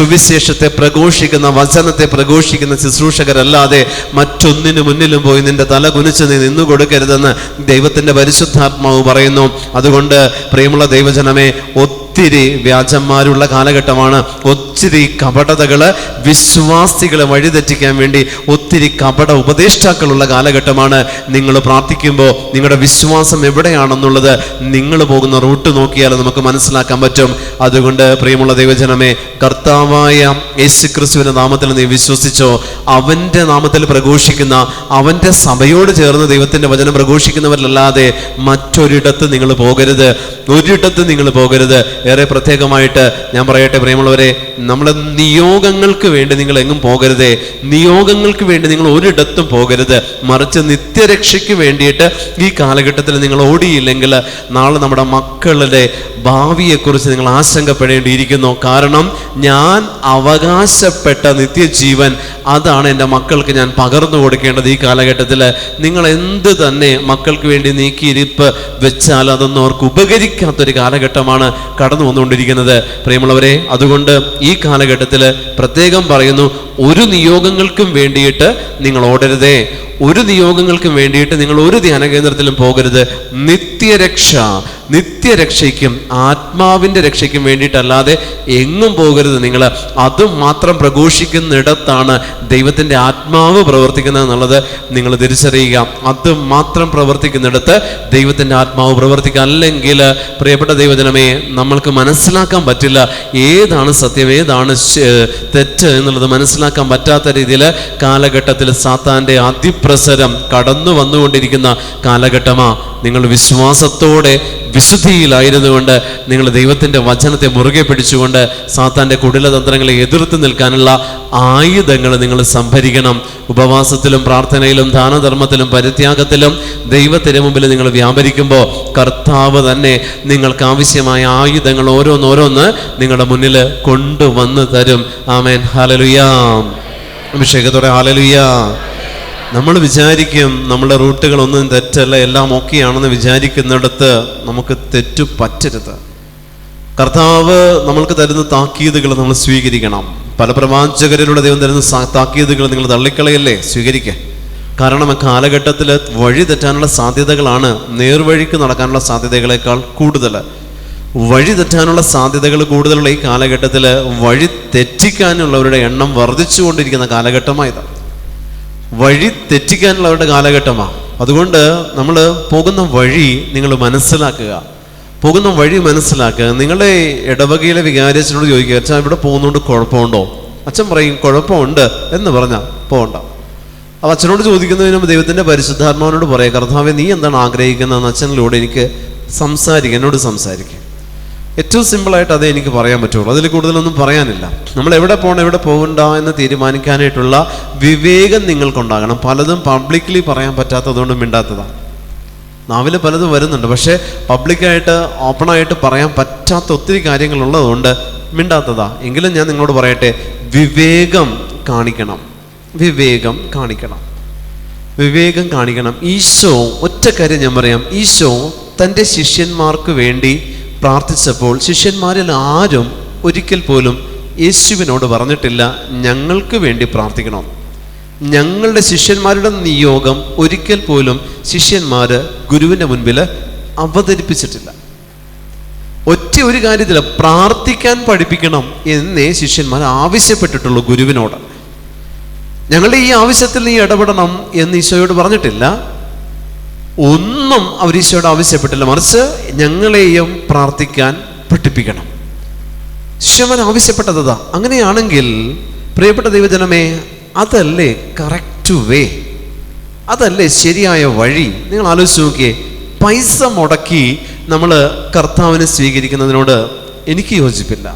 [SPEAKER 1] സുവിശേഷത്തെ പ്രഘോഷിക്കുന്ന, വചനത്തെ പ്രഘോഷിക്കുന്ന ശുശ്രൂഷകരല്ലാതെ മറ്റൊന്നിനു മുന്നിലും പോയി നിന്റെ തല കുനിച്ച് നീ നിന്നു കൊടുക്കരുതെന്ന് ദൈവത്തിന്റെ പരിശുദ്ധാത്മാവ് പറയുന്നു. അതുകൊണ്ട് പ്രിയമുള്ള ദൈവജനമേ, ഒത്തിരി വ്യാജന്മാരുള്ള കാലഘട്ടമാണ്. ഒത്തിരി കപടതകള് വിശ്വാസികളെ വഴിതെറ്റിക്കാൻ വേണ്ടി ഒത്തിരി കപട ഉപദേഷ്ടാക്കളുള്ള കാലഘട്ടമാണ്. നിങ്ങൾ പ്രാർത്ഥിക്കുമ്പോൾ നിങ്ങളുടെ വിശ്വാസം എവിടെയാണെന്നുള്ളത് നിങ്ങൾ പോകുന്ന റൂട്ട് നോക്കിയാൽ നമുക്ക് മനസ്സിലാക്കാൻ പറ്റും. അതുകൊണ്ട് പ്രിയമുള്ള ദൈവജനമേ, കർത്താവായ യേശുക്രിസ്തുവിന്റെ നാമത്തിൽ നീ വിശ്വസിച്ചോ, അവന്റെ നാമത്തിൽ പ്രഘോഷിക്കുന്ന, അവന്റെ സഭയോട് ചേർന്ന് ദൈവത്തിന്റെ വചനം പ്രഘോഷിക്കുന്നവരല്ലാതെ മറ്റൊരിടത്ത് നിങ്ങൾ പോകരുത്, ഒരിടത്ത് നിങ്ങൾ പോകരുത്. ഏറെ പ്രത്യേകമായിട്ട് ഞാൻ പറയട്ടെ പ്രിയമുള്ളവരെ, നമ്മളെ നിയോഗങ്ങൾക്ക് വേണ്ടി നിങ്ങൾ എങ്ങും പോകരുതേ, നിയോഗങ്ങൾക്ക് വേണ്ടി നിങ്ങൾ ഒരിടത്തും പോകരുത്. മറിച്ച് നിത്യരക്ഷയ്ക്ക് വേണ്ടിയിട്ട് ഈ കാലഘട്ടത്തിൽ നിങ്ങൾ ഓടിയില്ലെങ്കിൽ നാളെ നമ്മുടെ മക്കളുടെ ഭാവിയെക്കുറിച്ച് നിങ്ങൾ ആശങ്കപ്പെടേണ്ടിയിരിക്കുന്നു. കാരണം ഞാൻ അവകാശപ്പെട്ട നിത്യജീവൻ, അതാണ് എൻ്റെ മക്കൾക്ക് ഞാൻ പകർന്നു കൊടുക്കേണ്ടത്. ഈ കാലഘട്ടത്തിൽ നിങ്ങൾ എന്ത് തന്നെ മക്കൾക്ക് വേണ്ടി നീക്കിയിരിപ്പ് വെച്ചാൽ അതൊന്നും അവർക്ക് ഉപകരിക്കാത്തൊരു കാലഘട്ടമാണ് കടന്നു വന്നുകൊണ്ടിരിക്കുന്നത് പ്രിയമുള്ളവരെ. അതുകൊണ്ട് ഈ കാലഘട്ടത്തിൽ പ്രത്യേകം പറയുന്നു, ഒരു നിയോഗങ്ങൾക്കും വേണ്ടിയിട്ട് നിങ്ങൾ ഓടരുതേ, ഒരു നിയോഗങ്ങൾക്കും വേണ്ടിയിട്ട് നിങ്ങൾ ഒരു ധ്യാന കേന്ദ്രത്തിലും പോകരുത്. നിത്യരക്ഷ, നിത്യരക്ഷയ്ക്കും ആത്മാവിൻ്റെ രക്ഷയ്ക്കും വേണ്ടിയിട്ടല്ലാതെ എങ്ങും പോകരുത് നിങ്ങൾ. അത് മാത്രം പ്രഘോഷിക്കുന്നിടത്താണ് ദൈവത്തിൻ്റെ ആത്മാവ് പ്രവർത്തിക്കുന്നത് എന്നുള്ളത് നിങ്ങൾ തിരിച്ചറിയുക. അത് മാത്രം പ്രവർത്തിക്കുന്നിടത്ത് ദൈവത്തിൻ്റെ ആത്മാവ് പ്രവർത്തിക്കുക. അല്ലെങ്കിൽ പ്രിയപ്പെട്ട ദൈവജനമേ, നമ്മൾക്ക് മനസ്സിലാക്കാൻ പറ്റില്ല ഏതാണ് സത്യം ഏതാണ് തെറ്റ് എന്നുള്ളത് മനസ്സിലാക്കാൻ പറ്റാത്ത രീതിയിൽ കാലഘട്ടത്തിൽ സാത്താൻ്റെ അതിപ്രസരം കടന്നു വന്നുകൊണ്ടിരിക്കുന്ന കാലഘട്ടമാണ്. നിങ്ങൾ വിശ്വാസത്തോടെ വിശുദ്ധിയിലായിരുന്നുകൊണ്ട് നിങ്ങൾ ദൈവത്തിൻ്റെ വചനത്തെ മുറുകെ പിടിച്ചുകൊണ്ട് സാത്താൻ്റെ കുടിലതന്ത്രങ്ങളെ എതിർത്ത് നിൽക്കാനുള്ള ആയുധങ്ങൾ നിങ്ങൾ സംഭരിക്കണം. ഉപവാസത്തിലും പ്രാർത്ഥനയിലും ദാനധർമ്മത്തിലും പരിത്യാഗത്തിലും ദൈവത്തിന് മുമ്പിൽ നിങ്ങൾ വ്യാപരിക്കുമ്പോൾ കർത്താവ് തന്നെ നിങ്ങൾക്ക് ആവശ്യമായ ആയുധങ്ങൾ ഓരോന്നോരോന്ന് നിങ്ങളുടെ മുന്നിൽ കൊണ്ടുവന്ന് തരും. ആമേൻ. ഹല്ലേലൂയ. അഭിഷേകത്തോടെ ഹല്ലേലൂയ. നമ്മൾ വിചാരിക്കും നമ്മുടെ റൂട്ടുകളൊന്നും തെറ്റല്ല, എല്ലാം ഓക്കെയാണെന്ന് വിചാരിക്കുന്നിടത്ത് നമുക്ക് തെറ്റു പറ്റരുത്. കർത്താവ് നമ്മൾക്ക് തരുന്ന താക്കീതുകൾ നമ്മൾ സ്വീകരിക്കണം. പല പ്രവാചകരിലൂടെ ദൈവം തരുന്ന താക്കീതുകൾ നിങ്ങൾ തള്ളിക്കളയല്ലേ, സ്വീകരിക്കുക. കാരണം കാലഘട്ടത്തിൽ വഴി തെറ്റാനുള്ള സാധ്യതകളാണ് നേർവഴിക്ക് നടക്കാനുള്ള സാധ്യതകളേക്കാൾ കൂടുതൽ. വഴി തെറ്റാനുള്ള സാധ്യതകൾ കൂടുതലുള്ള ഈ കാലഘട്ടത്തിൽ വഴി തെറ്റിക്കാനുള്ളവരുടെ എണ്ണം വർദ്ധിച്ചുകൊണ്ടിരിക്കുന്ന കാലഘട്ടമായത്. വഴി തെറ്റിക്കാനുള്ളവരുടെ കാലഘട്ടമാണ്. അതുകൊണ്ട് നമ്മൾ പോകുന്ന വഴി നിങ്ങൾ മനസ്സിലാക്കുക. പോകുന്ന വഴി മനസ്സിലാക്കുക. നിങ്ങളുടെ ഇടവകയിലെ വികാരിയച്ഛനോട് ചോദിക്കുക, അച്ഛൻ ഇവിടെ പോകുന്നതുകൊണ്ട് കുഴപ്പമുണ്ടോ? അച്ഛൻ പറയും കുഴപ്പമുണ്ട് എന്ന് പറഞ്ഞാൽ പോകണ്ട. അപ്പോൾ അച്ഛനോട് ചോദിക്കുന്നതിനും ദൈവത്തിൻ്റെ പരിശുദ്ധാത്മാവിനോട് പറയുക, കർത്താവേ നീ എന്താണ് ആഗ്രഹിക്കുന്നതെന്ന് അച്ഛനിലൂടെ എനിക്ക് എന്നോട് സംസാരിക്കുക. ഏറ്റവും സിമ്പിളായിട്ട് അതേ എനിക്ക് പറയാൻ പറ്റുള്ളൂ. അതിൽ കൂടുതലൊന്നും പറയാനില്ല. നമ്മൾ എവിടെ പോകണം എവിടെ പോകണ്ട എന്ന് തീരുമാനിക്കാനായിട്ടുള്ള വിവേകം നിങ്ങൾക്കുണ്ടാകണം. പലതും പബ്ലിക്കലി പറയാൻ പറ്റാത്തതുകൊണ്ട് മിണ്ടാത്തതാണ്. നാവിൽ പലതും വരുന്നുണ്ട്, പക്ഷേ പബ്ലിക്കായിട്ട് ഓപ്പണായിട്ട് പറയാൻ പറ്റാത്ത ഒത്തിരി കാര്യങ്ങളുള്ളതുകൊണ്ട് മിണ്ടാത്തതാ. എങ്കിലും ഞാൻ നിങ്ങളോട് പറയട്ടെ, വിവേകം കാണിക്കണം. വിവേകം കാണിക്കണം. വിവേകം കാണിക്കണം. ഈശോ, ഒറ്റ കാര്യം ഞാൻ പറയാം, ഈശോ തൻ്റെ ശിഷ്യന്മാർക്ക് വേണ്ടി പ്രാർത്ഥിച്ചപ്പോൾ ശിഷ്യന്മാരിൽ ആരും ഒരിക്കൽ പോലും യേശുവിനോട് പറഞ്ഞിട്ടില്ല ഞങ്ങൾക്ക് വേണ്ടി പ്രാർത്ഥിക്കണം. ഞങ്ങളുടെ ശിഷ്യന്മാരുടെ നിയോഗം ഒരിക്കൽ പോലും ശിഷ്യന്മാർ ഗുരുവിൻ്റെ മുൻപിൽ അവതരിപ്പിച്ചിട്ടില്ല. ഒറ്റ ഒരു കാര്യത്തിൽ പ്രാർത്ഥിക്കാൻ പഠിപ്പിക്കണം എന്നേ ശിഷ്യന്മാർ ആവശ്യപ്പെട്ടിട്ടുള്ളൂ ഗുരുവിനോട്. ഞങ്ങളുടെ ഈ ആവശ്യത്തിൽ നീ ഇടപെടണം എന്ന് ഈശോയോട് പറഞ്ഞിട്ടില്ല. ഒന്നും അവർ ഈശോയോട് ആവശ്യപ്പെട്ടില്ല. മറിച്ച് ഞങ്ങളെയും പ്രാർത്ഥിക്കാൻ പഠിപ്പിക്കണം. ശിഷ്യന്മാർ ആവശ്യപ്പെട്ടതാ. അങ്ങനെയാണെങ്കിൽ പ്രിയപ്പെട്ട ദൈവജനമേ, അതല്ലേ കറക്റ്റ് വേ? അതല്ലേ ശരിയായ വഴി? നിങ്ങൾ ആലോചിച്ച് നോക്കിയേ. പൈസ മുടക്കി നമ്മൾ കർത്താവിനെ സ്വീകരിക്കുന്നതിനോട് എനിക്ക് യോജിപ്പില്ല.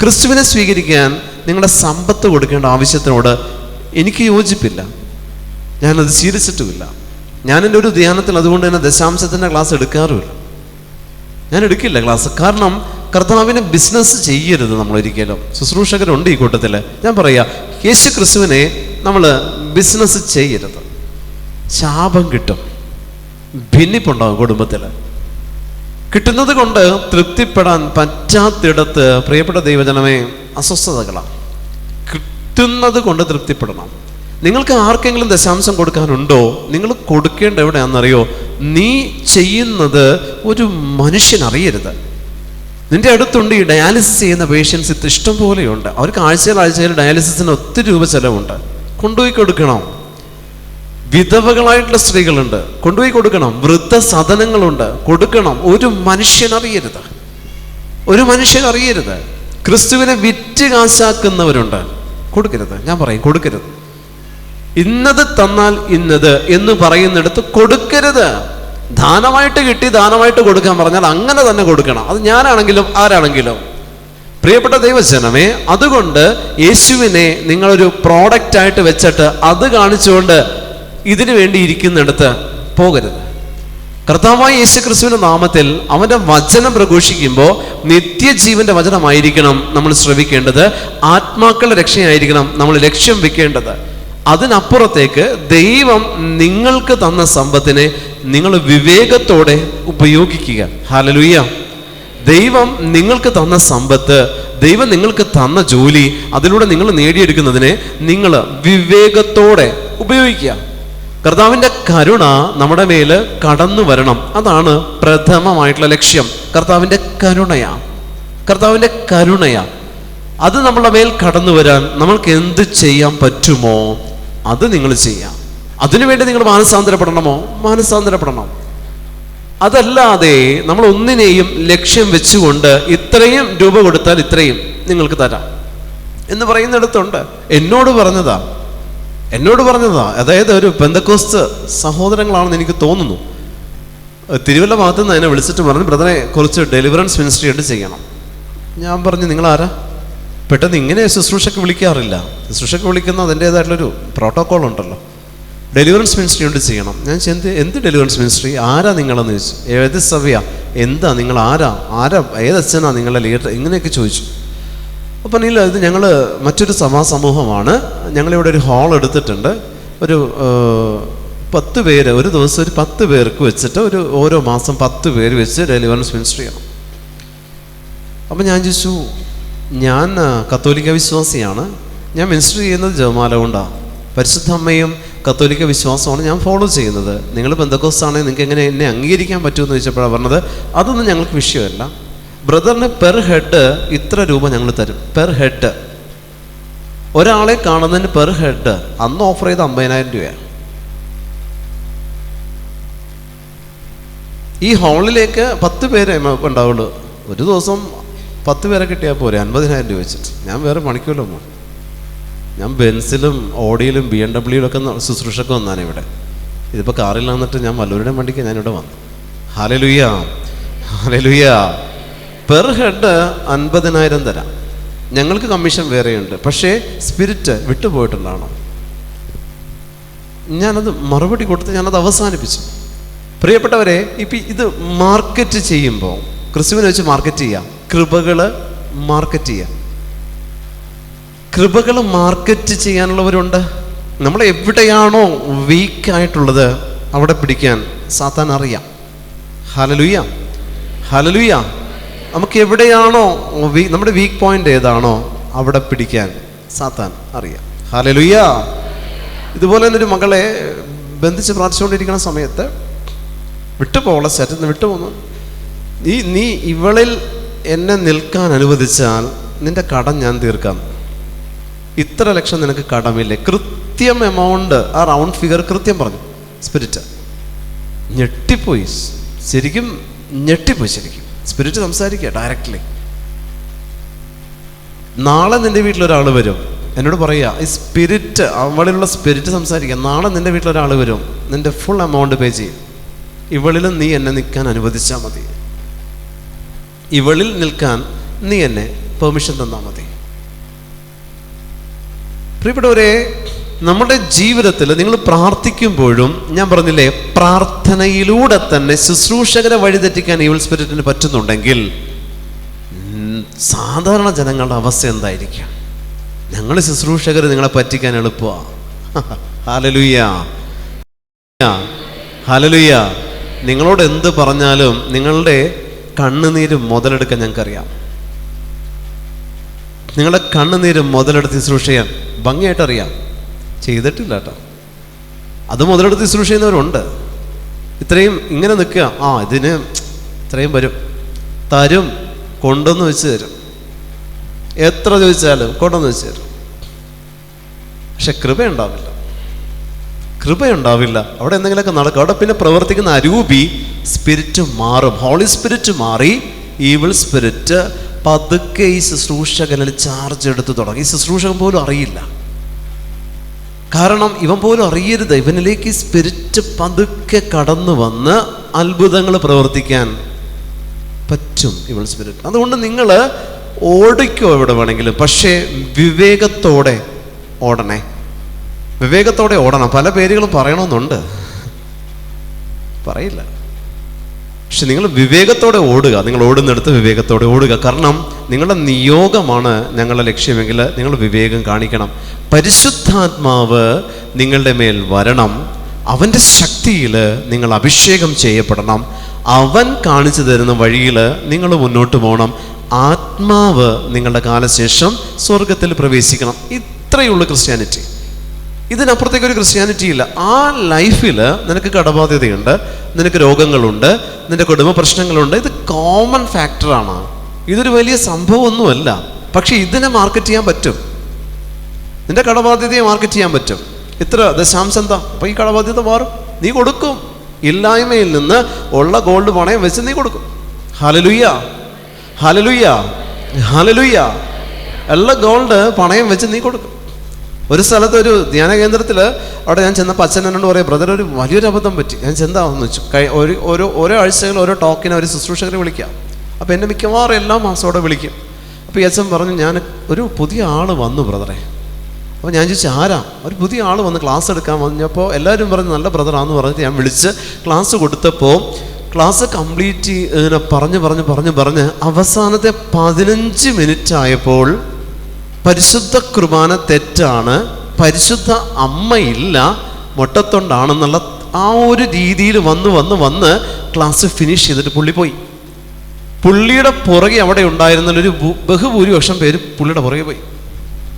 [SPEAKER 1] ക്രിസ്തുവിനെ സ്വീകരിക്കാൻ നിങ്ങളുടെ സമ്പത്ത് കൊടുക്കേണ്ട ആവശ്യത്തിനോട് എനിക്ക് യോജിപ്പില്ല. ഞാനത് സ്വീകരിച്ചിട്ടുമില്ല. ഞാൻ എൻ്റെ ഒരു ധ്യാനത്തിൽ അതുകൊണ്ട് തന്നെ ദശാംശത്തിൻ്റെ ക്ലാസ് എടുക്കാറുമില്ല. ഞാൻ എടുക്കില്ല ക്ലാസ്. കാരണം കർത്താവിനെ ബിസിനസ് ചെയ്യരുത് നമ്മളൊരിക്കലും. ശുശ്രൂഷകരുണ്ട് ഈ കൂട്ടത്തിൽ. ഞാൻ പറയാ, യേശു ക്രിസ്തുവിനെ നമ്മൾ ബിസിനസ് ചെയ്യരുത്. ശാപം കിട്ടും, ഭിന്നിപ്പുണ്ടാകും കുടുംബത്തിൽ. കിട്ടുന്നത് കൊണ്ട് തൃപ്തിപ്പെടാൻ പറ്റാത്തിടത്ത് പ്രിയപ്പെട്ട ദൈവജനമേ അസ്വസ്ഥതകളാണ്. കിട്ടുന്നത് കൊണ്ട് തൃപ്തിപ്പെടണം. നിങ്ങൾക്ക് ആർക്കെങ്കിലും ദശാംശം കൊടുക്കാനുണ്ടോ? നിങ്ങൾ കൊടുക്കേണ്ട എവിടെയാണെന്നറിയോ? നീ ചെയ്യുന്നത് ഒരു മനുഷ്യൻ അറിയരുത്. നിന്റെ അടുത്തുണ്ട് ഈ ഡയാലിസിസ് ചെയ്യുന്ന പേഷ്യൻസ് ഇഷ്ടം പോലെയുണ്ട്. അവർക്ക് ആഴ്ചയിൽ ഡയാലിസിസിന് ഒത്തിരി രൂപ ചെലവുണ്ട്. കൊണ്ടുപോയി കൊടുക്കണം. വിധവകളായിട്ടുള്ള സ്ത്രീകളുണ്ട്, കൊണ്ടുപോയി കൊടുക്കണം. വൃദ്ധസദനങ്ങളുണ്ട്, കൊടുക്കണം. ഒരു മനുഷ്യൻ അറിയരുത്. ഒരു മനുഷ്യൻ അറിയരുത്. ക്രിസ്തുവിനെ വിറ്റ് കാശാക്കുന്നവരുണ്ട്, കൊടുക്കരുത്. ഞാൻ പറയും, കൊടുക്കരുത്. ഇന്നത് തന്നാൽ ഇന്നത് എന്ന് പറയുന്നിടത്ത് കൊടുക്കരുത്. ദാനമായിട്ട് കിട്ടി ദാനമായിട്ട് കൊടുക്കാൻ പറഞ്ഞാൽ അങ്ങനെ തന്നെ കൊടുക്കണം. അത് ഞാനാണെങ്കിലും ആരാണെങ്കിലും. പ്രിയപ്പെട്ട ദൈവജനമേ, അതുകൊണ്ട് യേശുവിനെ നിങ്ങളൊരു പ്രോഡക്റ്റായിട്ട് വെച്ചിട്ട് അത് കാണിച്ചുകൊണ്ട് ഇതിനു വേണ്ടി ഇരിക്കുന്നിടത്ത് പോകരുത്. കർത്താവായ യേശു ക്രിസ്തുവിന്റെ നാമത്തിൽ അവന്റെ വചനം പ്രഘോഷിക്കുമ്പോൾ നിത്യജീവന്റെ വചനമായിരിക്കണം നമ്മൾ ശ്രവിക്കേണ്ടത്. ആത്മാക്കളുടെ രക്ഷയായിരിക്കണം നമ്മൾ ലക്ഷ്യം വെക്കേണ്ടത്. അതിനപ്പുറത്തേക്ക് ദൈവം നിങ്ങൾക്ക് തന്ന സമ്പത്തിനെ നിങ്ങൾ വിവേകത്തോടെ ഉപയോഗിക്കുക. ഹല്ലേലൂയ. ദൈവം നിങ്ങൾക്ക് തന്ന സമ്പത്ത്, ദൈവം നിങ്ങൾക്ക് തന്ന ജോലി, അതിലൂടെ നിങ്ങൾ നേടിയെടുക്കുന്നതിനെ നിങ്ങൾ വിവേകത്തോടെ ഉപയോഗിക്കുക. കർത്താവിൻ്റെ കരുണ നമ്മുടെ മേൽ കടന്നു വരണം. അതാണ് പ്രഥമമായിട്ടുള്ള ലക്ഷ്യം. കർത്താവിൻ്റെ കരുണയാ. അത് നമ്മളുടെ മേൽ കടന്നു വരാൻ നമ്മൾക്ക് എന്ത് ചെയ്യാൻ പറ്റുമോ അത് നിങ്ങൾ ചെയ്യാം. അതിനുവേണ്ടി നിങ്ങൾ മാനസാന്തരപ്പെടണം. അതല്ലാതെ നമ്മൾ ഒന്നിനെയും ലക്ഷ്യം വെച്ചുകൊണ്ട് ഇത്രയും രൂപ കൊടുത്താൽ ഇത്രയും നിങ്ങൾക്ക് തരാം എന്ന് പറയുന്നിടത്തുണ്ട്. എന്നോട് പറഞ്ഞതാ. അതായത് ഒരു പെന്തക്കോസ്ത് സഹോദരങ്ങളാണെന്ന് എനിക്ക് തോന്നുന്നു. തിരുവല്ല ഭാഗത്ത് നിന്ന് എന്നെ വിളിച്ചിട്ട് പറഞ്ഞു, ബ്രദറെ കുറച്ച് ഡെലിവറൻസ് മിനിസ്ട്രി ആയിട്ട് ചെയ്യണം. ഞാൻ പറഞ്ഞു, നിങ്ങളാരാ? പെട്ടെന്ന് ഇങ്ങനെ ശുശ്രൂഷയ്ക്ക് വിളിക്കാറില്ല. ശുശ്രൂഷയ്ക്ക് വിളിക്കുന്ന അതിൻ്റേതായിട്ടുള്ളൊരു പ്രോട്ടോക്കോൾ ഉണ്ടല്ലോ. ഡെലിവറൻസ് മിനിസ്ട്രി കൊണ്ട് ചെയ്യണം. ഞാൻ എന്ത് ഡെലിവറൻസ് മിനിസ്ട്രി? ആരാ നിങ്ങളെന്ന് ചോദിച്ചു. ഏത് സഭയാ? എന്താ നിങ്ങൾ? ആരാ ഏതച്ഛനാ നിങ്ങളുടെ ലീഡർ? ഇങ്ങനെയൊക്കെ ചോദിച്ചു. അപ്പം ഇല്ല, ഇത് ഞങ്ങൾ മറ്റൊരു സഭാസമൂഹമാണ്. ഞങ്ങളിവിടെ ഒരു ഹാൾ എടുത്തിട്ടുണ്ട്. ഒരു 10 പേര്, ഒരു ദിവസം ഒരു 10 പേർക്ക് വെച്ചിട്ട് ഓരോ മാസം 10 പേര് വെച്ച് ഡെലിവറൻസ് മിനിസ്ട്രി ചെയ്യണം. അപ്പം ഞാൻ ചോദിച്ചു, ഞാൻ കത്തോലിക്ക വിശ്വാസിയാണ്. ഞാൻ മിനിസ്ട്രി ചെയ്യുന്നത് ജപമാല കൊണ്ടാണ്. പരിശുദ്ധ അമ്മയും കത്തോലിക്ക വിശ്വാസമാണ് ഞാൻ ഫോളോ ചെയ്യുന്നത്. നിങ്ങൾ പെന്തക്കോസ്താണെങ്കിൽ നിങ്ങൾക്ക് എങ്ങനെ എന്നെ അംഗീകരിക്കാൻ പറ്റുമെന്ന് ചോദിച്ചപ്പോഴാണ് പറഞ്ഞത്, അതൊന്നും ഞങ്ങൾക്ക് വിഷയമല്ല. ബ്രദറിന് പെർ ഹെഡ് ഇത്ര രൂപ ഞങ്ങൾ തരും. പെർ ഹെഡ് ഒരാളെ കാണുന്നതിന് പെർ ഹെഡ് അന്ന് ഓഫർ ചെയ്ത് 50,000 രൂപയാണ്. ഈ ഹാളിലേക്ക് 10 പേരെ ഉണ്ടാവുള്ളൂ. ഒരു ദിവസം 10 പേരെ കിട്ടിയാൽ പോരെ, 50,000 രൂപ വെച്ചിട്ട്. ഞാൻ വേറെ പണിക്കുമല്ലോ. ഞാൻ ബെൻസിലും ഓഡിയിലും BMW ശുശ്രൂഷക്ക് വന്നാണ് ഇവിടെ. ഇതിപ്പോൾ കാറിൽ വന്നിട്ട് ഞാൻ വല്ലവരുടെ വണ്ടിക്ക് ഞാനിവിടെ വന്നു. ഹല്ലേലൂയ. പെർ ഹെഡ് 50,000 തരാം. ഞങ്ങൾക്ക് കമ്മീഷൻ വേറെയുണ്ട്. പക്ഷേ സ്പിരിറ്റ് വിട്ടുപോയിട്ടുണ്ടാണോ? ഞാനത് മറുപടി കൊടുത്ത് ഞാനത് അവസാനിപ്പിച്ചു. പ്രിയപ്പെട്ടവരെ, ഇപ്പം ഇത് മാർക്കറ്റ് ചെയ്യുമ്പോൾ ക്രിസ്തുവിനെ വെച്ച് മാർക്കറ്റ് ചെയ്യാം. കൃപകൾ മാർക്കറ്റ് ചെയ്യാനുള്ളവരുണ്ട്. നമ്മൾ എവിടെയാണോ വീക്കായിട്ടുള്ളത് അവിടെ പിടിക്കാൻ സാത്താൻ അറിയാം. ഹല്ലേലൂയ. നമുക്ക് എവിടെയാണോ നമ്മുടെ വീക്ക് പോയിന്റ് ഏതാണോ അവിടെ പിടിക്കാൻ സാത്താൻ അറിയാം. ഹല്ലേലൂയ. ഇതുപോലെ തന്നെ ഒരു മകളെ ബന്ധിച്ച് പ്രാർത്ഥിച്ചുകൊണ്ടിരിക്കുന്ന സമയത്ത് വിട്ടുപോകുള്ള സ്ഥലത്ത് വിട്ടുപോകുന്നു. നീ ഇവളിൽ എന്നെ നിൽക്കാൻ അനുവദിച്ചാൽ നിന്റെ കടം ഞാൻ തീർക്കാം. ഇത്ര ലക്ഷം നിനക്ക് കടമില്ലേ? കൃത്യം എമൗണ്ട്, ആ റൗണ്ട് ഫിഗർ കൃത്യം പറഞ്ഞു. സ്പിരിറ്റ് ഞെട്ടിപ്പോയി. ശരിക്കും സ്പിരിറ്റ് സംസാരിക്കുക ഡയറക്റ്റ്ലി. നാളെ നിന്റെ വീട്ടിലൊരാൾ വരും, എന്നോട് പറയുക, ഈ സ്പിരിറ്റ്, അവളിലുള്ള സ്പിരിറ്റ് സംസാരിക്കുക. നാളെ നിന്റെ വീട്ടിലൊരാൾ വരും, നിന്റെ ഫുൾ എമൗണ്ട് പേ ചെയ്യും. ഇവളിലും നീ എന്നെ നിൽക്കാൻ അനുവദിച്ചാൽ മതി. ഇവളിൽ നിൽക്കാൻ നീ എന്നെ പെർമിഷൻ തന്നാൽ മതി. പ്രിയപ്പെട്ടവരെ, നമ്മുടെ ജീവിതത്തിൽ നിങ്ങൾ പ്രാർത്ഥിക്കുമ്പോഴും ഞാൻ പറഞ്ഞില്ലേ, പ്രാർത്ഥനയിലൂടെ തന്നെ ശുശ്രൂഷകരെ വഴിതെറ്റിക്കാൻ ഈവിൾ സ്പിരിറ്റിന് പറ്റുന്നുണ്ടെങ്കിൽ സാധാരണ ജനങ്ങളുടെ അവസ്ഥ എന്തായിരിക്കും? ഞങ്ങൾ ശുശ്രൂഷകർ നിങ്ങളെ പറ്റിക്കാൻ എളുപ്പമാണ്. ഹല്ലേലൂയ. നിങ്ങളോട് എന്ത് പറഞ്ഞാലും നിങ്ങളുടെ കണ്ണുനീര് മുതലെടുക്കാൻ ഞങ്ങൾക്കറിയാം. നിങ്ങളുടെ കണ്ണുനീര് മുതലെടുത്ത് ശുശ്രൂഷ ചെയ്യാൻ ഭംഗിയായിട്ടറിയാം. ചെയ്തിട്ടില്ല കേട്ടോ. അത് മുതലെടുത്ത് ശുശ്രൂഷ ചെയ്യുന്നവരുണ്ട്. ഇത്രയും ഇങ്ങനെ നിൽക്കുക, ഇതിന് ഇത്രയും തരും, കൊണ്ടുവന്ന് വെച്ച് തരും. എത്ര ചോദിച്ചാലും കൊണ്ടുവന്ന് വെച്ച് തരും. പക്ഷെ കൃപയുണ്ടാവില്ല. അവിടെ എന്തെങ്കിലുമൊക്കെ നടക്കും. അവിടെ പിന്നെ പ്രവർത്തിക്കുന്ന അരൂപി സ്പിരിറ്റ് മാറും. ഹോളി സ്പിരിറ്റ് മാറി ഈവിൾ സ്പിരിറ്റ് പതുക്കെ ഈ ശുശ്രൂഷകനിൽ ചാർജ് എടുത്ത് തുടങ്ങി. ഈ ശുശ്രൂഷകൻ പോലും അറിയില്ല. കാരണം ഇവൻ പോലും അറിയരുത്. ഇവനിലേക്ക് ഈ സ്പിരിറ്റ് പതുക്കെ കടന്നു വന്ന് അത്ഭുതങ്ങൾ പ്രവർത്തിക്കാൻ പറ്റും ഇവൾ സ്പിരിറ്റ്. അതുകൊണ്ട് നിങ്ങൾ ഓടിക്കോ എവിടെ വേണമെങ്കിലും, പക്ഷേ വിവേകത്തോടെ ഓടണം. പല പേരുകളും പറയണമെന്നുണ്ട്, പറയില്ല. പക്ഷെ നിങ്ങൾ വിവേകത്തോടെ ഓടുക. നിങ്ങൾ ഓടുന്നിടത്ത് വിവേകത്തോടെ ഓടുക. കാരണം നിങ്ങളുടെ നിയോഗമാണ് ഞങ്ങളുടെ ലക്ഷ്യമെങ്കിൽ നിങ്ങൾ വിവേകം കാണിക്കണം. പരിശുദ്ധാത്മാവ് നിങ്ങളുടെ മേൽ വരണം. അവൻ്റെ ശക്തിയിൽ നിങ്ങൾ അഭിഷേകം ചെയ്യപ്പെടണം. അവൻ കാണിച്ചു തരുന്ന വഴിയിൽ നിങ്ങൾ മുന്നോട്ട് പോകണം. ആത്മാവ് നിങ്ങളുടെ കാലശേഷം സ്വർഗത്തിൽ പ്രവേശിക്കണം. ഇത്രയുള്ള ക്രിസ്ത്യാനിറ്റി. ഇതിനപ്പുറത്തേക്ക് ഒരു ക്രിസ്ത്യാനിറ്റി ഇല്ല. ആ ലൈഫിൽ നിനക്ക് കടബാധ്യതയുണ്ട്, നിനക്ക് രോഗങ്ങളുണ്ട്, നിന്റെ കുടുംബ പ്രശ്നങ്ങളുണ്ട്. ഇത് കോമൺ ഫാക്ടറാണ്. ഇതൊരു വലിയ സംഭവമൊന്നുമല്ല. പക്ഷെ ഇതിനെ മാർക്കറ്റ് ചെയ്യാൻ പറ്റും. നിന്റെ കടബാധ്യതയെ മാർക്കറ്റ് ചെയ്യാൻ പറ്റും. ഇത്ര ദശാംശം എന്താ, അപ്പൊ ഈ കടബാധ്യത മാറും, നീ കൊടുക്കും. ഇല്ലായ്മയിൽ നിന്ന് ഉള്ള ഗോൾഡ് പണയം വെച്ച് നീ കൊടുക്കും. Hallelujah, hallelujah, hallelujah. ഉള്ള ഗോൾഡ് പണയം വെച്ച് നീ കൊടുക്കും. ഒരു സ്ഥലത്ത് ഒരു ധ്യാന കേന്ദ്രത്തിൽ അവിടെ ഞാൻ ചെന്നപ്പോൾ അച്ഛൻ എന്നോട് പറയാം, ബ്രദർ ഒരു വലിയൊരു അബദ്ധം പറ്റി. ഞാൻ ചെന്താന്ന് വെച്ചു, ഓരോ ആഴ്ചകൾ ഓരോ ടോക്കിന് ഒരു ശുശ്രൂഷകരെ വിളിക്കാം. അപ്പോൾ എന്നെ മിക്കവാറും എല്ലാ മാസത്തോടെ വിളിക്കും. അപ്പോൾ ഈ അച്ഛൻ പറഞ്ഞു, ഞാൻ ഒരു പുതിയ ആൾ വന്നു ബ്രദറെ. അപ്പോൾ ഞാൻ ചോദിച്ചു ആരാ? ഒരു പുതിയ ആൾ വന്ന് ക്ലാസ് എടുക്കാൻ വന്നപ്പോൾ എല്ലാവരും പറഞ്ഞു നല്ല ബ്രദറാന്ന് പറഞ്ഞിട്ട് ഞാൻ വിളിച്ച് ക്ലാസ് കൊടുത്തപ്പോൾ ക്ലാസ് കംപ്ലീറ്റ് ഇങ്ങനെ പറഞ്ഞ് അവസാനത്തെ 15 മിനിറ്റ് ആയപ്പോൾ പരിശുദ്ധ കുർബാന തെറ്റാണ്, പരിശുദ്ധ അമ്മയില്ല, മൊട്ടത്തൊണ്ടാണെന്നുള്ള ആ ഒരു രീതിയിൽ വന്ന് ക്ലാസ് ഫിനിഷ് ചെയ്തിട്ട് പുള്ളി പോയി. പുള്ളിയുടെ പുറകെ അവിടെ ഉണ്ടായിരുന്നൊരു ബഹുഭൂരിപക്ഷം പേര് പുള്ളിയുടെ പുറകെ പോയി.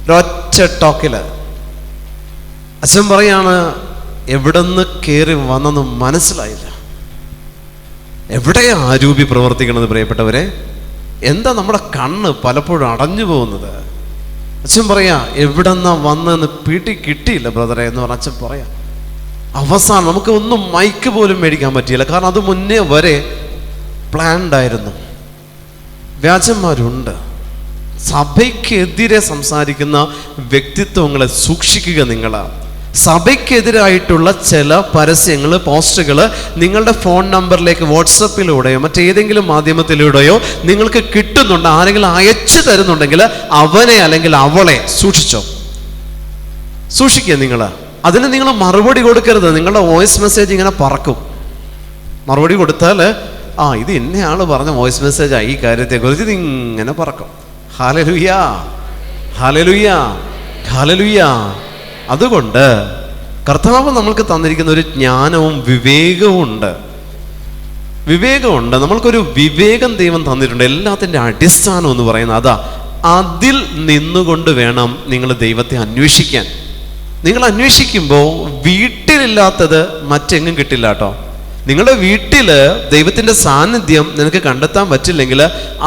[SPEAKER 1] ഒരൊറ്റ ടോക്കിൽ അച്ഛൻ പറയാണ്, എവിടെന്ന് കയറി വന്നെന്ന് മനസ്സിലായില്ല. എവിടെയാ ആരൂപി പ്രവർത്തിക്കണത് പ്രിയപ്പെട്ടവരെ? എന്താ നമ്മുടെ കണ്ണ് പലപ്പോഴും അടഞ്ഞു പോകുന്നത്? അച്ഛൻ പറയാ, എവിടെന്നാ വന്നെന്ന് കിട്ടിയില്ല ബ്രദറെ എന്ന് പറഞ്ഞ അച്ഛൻ പറയാ. അവസാനം നമുക്ക് ഒന്നും മൈക്ക് പോലും മേടിക്കാൻ പറ്റിയില്ല. കാരണം അത് മുന്നേ വരെ പ്ലാൻഡ് ആയിരുന്നു. വ്യാജന്മാരുണ്ട്. സഭയ്ക്കെതിരെ സംസാരിക്കുന്ന വ്യക്തിത്വങ്ങളെ സൂക്ഷിക്കുക. നിങ്ങൾ സഭയ്ക്കെതിരായിട്ടുള്ള ചില പരസ്യങ്ങൾ, പോസ്റ്റുകൾ നിങ്ങളുടെ ഫോൺ നമ്പറിലേക്ക് വാട്സപ്പിലൂടെയോ മറ്റേതെങ്കിലും മാധ്യമത്തിലൂടെയോ നിങ്ങൾക്ക് കിട്ടുന്നുണ്ട്, ആരെങ്കിലും അയച്ചു തരുന്നുണ്ടെങ്കിൽ അവനെ അല്ലെങ്കിൽ അവളെ സൂക്ഷിക്കുക. നിങ്ങൾ അതിന് നിങ്ങൾ മറുപടി കൊടുക്കരുത്. നിങ്ങളുടെ വോയിസ് മെസ്സേജ് ഇങ്ങനെ പറക്കും. മറുപടി കൊടുത്താൽ ഇത് ഇന്നയാള് പറഞ്ഞ വോയിസ് മെസ്സേജാ, ഈ കാര്യത്തെക്കുറിച്ച് ഇതിങ്ങനെ പറക്കും. Hallelujah, hallelujah, hallelujah. അതുകൊണ്ട് കർത്താവ് നമ്മൾക്ക് തന്നിരിക്കുന്ന ഒരു ജ്ഞാനവും വിവേകവും ഉണ്ട്. നമ്മൾക്കൊരു വിവേകം ദൈവം തന്നിട്ടുണ്ട്. എല്ലാത്തിൻ്റെ അടിസ്ഥാനം എന്ന് പറയുന്നത് അതാ. അതിൽ നിന്നുകൊണ്ട് വേണം നിങ്ങൾ ദൈവത്തെ അന്വേഷിക്കാൻ. നിങ്ങൾ അന്വേഷിക്കുമ്പോൾ വീട്ടിലില്ലാത്തത് മറ്റെങ്ങും കിട്ടില്ല കേട്ടോ. നിങ്ങളുടെ വീട്ടിൽ ദൈവത്തിൻ്റെ സാന്നിധ്യം നിനക്ക് കണ്ടെത്താൻ പറ്റില്ലെങ്കിൽ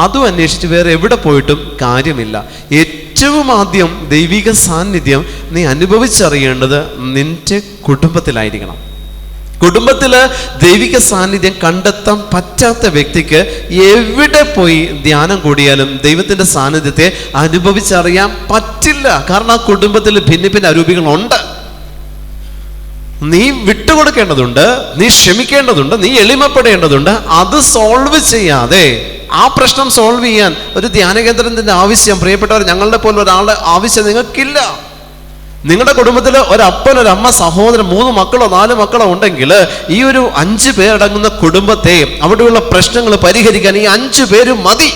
[SPEAKER 1] അതും അന്വേഷിച്ച് വേറെ എവിടെ പോയിട്ടും കാര്യമില്ല. ഏറ്റവും ആദ്യം ദൈവിക സാന്നിധ്യം നീ അനുഭവിച്ചറിയേണ്ടത് നിന്റെ കുടുംബത്തിലായിരിക്കണം. കുടുംബത്തിൽ ദൈവിക സാന്നിധ്യം കണ്ടെത്താൻ പറ്റാത്ത വ്യക്തിക്ക് എവിടെ പോയി ധ്യാനം കൂടിയാലും ദൈവത്തിൻ്റെ സാന്നിധ്യത്തെ അനുഭവിച്ചറിയാൻ പറ്റില്ല. കാരണം ആ കുടുംബത്തിൽ ഭിന്ന അരൂപികളുണ്ട്. നീ വിട്ടുകൊടുക്കേണ്ടതുണ്ട്, നീ ക്ഷമിക്കേണ്ടതുണ്ട്, നീ എളിമപ്പെടേണ്ടതുണ്ട്. അത് സോൾവ് ചെയ്യാതെ ആ പ്രശ്നം സോൾവ് ചെയ്യാൻ ഒരു ധ്യാന കേന്ദ്രത്തിന്റെ ആവശ്യം, പ്രിയപ്പെട്ടവർ, ഞങ്ങളുടെ പോലെ ഒരാളുടെ ആവശ്യം നിങ്ങൾക്കില്ല. നിങ്ങളുടെ കുടുംബത്തിൽ ഒരപ്പൻ, ഒരമ്മ, സഹോദരൻ, 3 മക്കളോ 4 മക്കളോ ഉണ്ടെങ്കിൽ ഈ ഒരു 5 പേരടങ്ങുന്ന കുടുംബത്തെ അവിടെയുള്ള പ്രശ്നങ്ങൾ പരിഹരിക്കാൻ ഈ 5 പേര് മതി.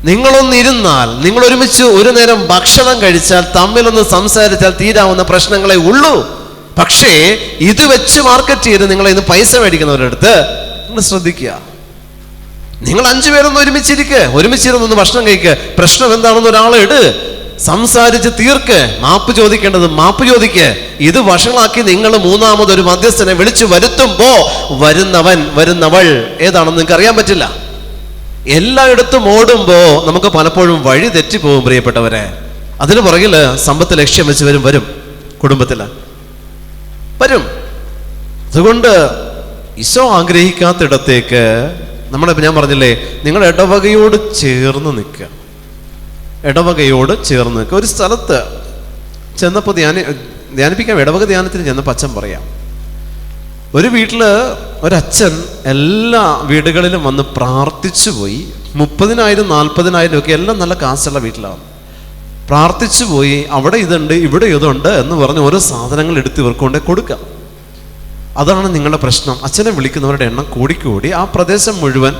[SPEAKER 1] നിങ്ങളൊന്നിരുന്നാൽ, നിങ്ങൾ ഒരുമിച്ച് ഒരു നേരം ഭക്ഷണം കഴിച്ചാൽ, തമ്മിലൊന്ന് സംസാരിച്ചാൽ തീരാവുന്ന പ്രശ്നങ്ങളെ ഉള്ളൂ. പക്ഷേ ഇത് വെച്ച് മാർക്കറ്റ് ചെയ്ത് നിങ്ങളെ ഇന്ന് പൈസ മേടിക്കുന്നവരുടെ അടുത്ത് നിങ്ങൾ ശ്രദ്ധിക്കുക. നിങ്ങൾ 5 പേരൊന്ന് ഒരുമിച്ചിരുന്നൊന്ന് ഭക്ഷണം കഴിക്കുക. പ്രശ്നം എന്താണെന്ന് ഒരാളെ സംസാരിച്ച് തീർക്ക്. മാപ്പ് ചോദിക്കേണ്ടത് മാപ്പ് ചോദിക്ക്. ഇത് വഷളാക്കി നിങ്ങൾ മൂന്നാമതൊരു മധ്യസ്ഥനെ വിളിച്ചു വരുത്തുമ്പോ വരുന്നവൾ ഏതാണെന്ന് നിങ്ങൾക്ക് അറിയാൻ പറ്റില്ല. എല്ലായിടത്തും ഓടുമ്പോ നമുക്ക് പലപ്പോഴും വഴി തെറ്റിപ്പോകും പ്രിയപ്പെട്ടവരെ. അതിന് പുറകില് സമ്പത്ത് ലക്ഷ്യം വെച്ച് വരും കുടുംബത്തില് വരും. അതുകൊണ്ട് ഈശോ ആഗ്രഹിക്കാത്തിടത്തേക്ക് ഞാൻ പറഞ്ഞില്ലേ, നിങ്ങൾ ഇടവകയോട് ചേർന്ന് നിൽക്കുക. ഒരു സ്ഥലത്ത് ചെന്നപ്പോൾ ധ്യാനിപ്പിക്കാം, ഇടവക ധ്യാനത്തിന് ചെന്നപ്പോൾ അച്ഛൻ പറയാം, ഒരു വീട്ടില് ഒരച്ഛൻ എല്ലാ വീടുകളിലും വന്ന് പ്രാർത്ഥിച്ചു പോയി. 30,000 40,000 ഒക്കെ എല്ലാം നല്ല കാശുള്ള വീട്ടിലാണ്. പ്രാർത്ഥിച്ചു പോയി, അവിടെ ഇതുണ്ട് ഇവിടെ ഇതുണ്ട് എന്ന് പറഞ്ഞ് ഓരോ സാധനങ്ങൾ എടുത്ത് ഇവർക്ക് കൊണ്ടേ കൊടുക്കാം. അതാണ് നിങ്ങളുടെ പ്രശ്നം. അച്ഛനെ വിളിക്കുന്നവരുടെ എണ്ണം കൂടിക്കൂടി ആ പ്രദേശം മുഴുവൻ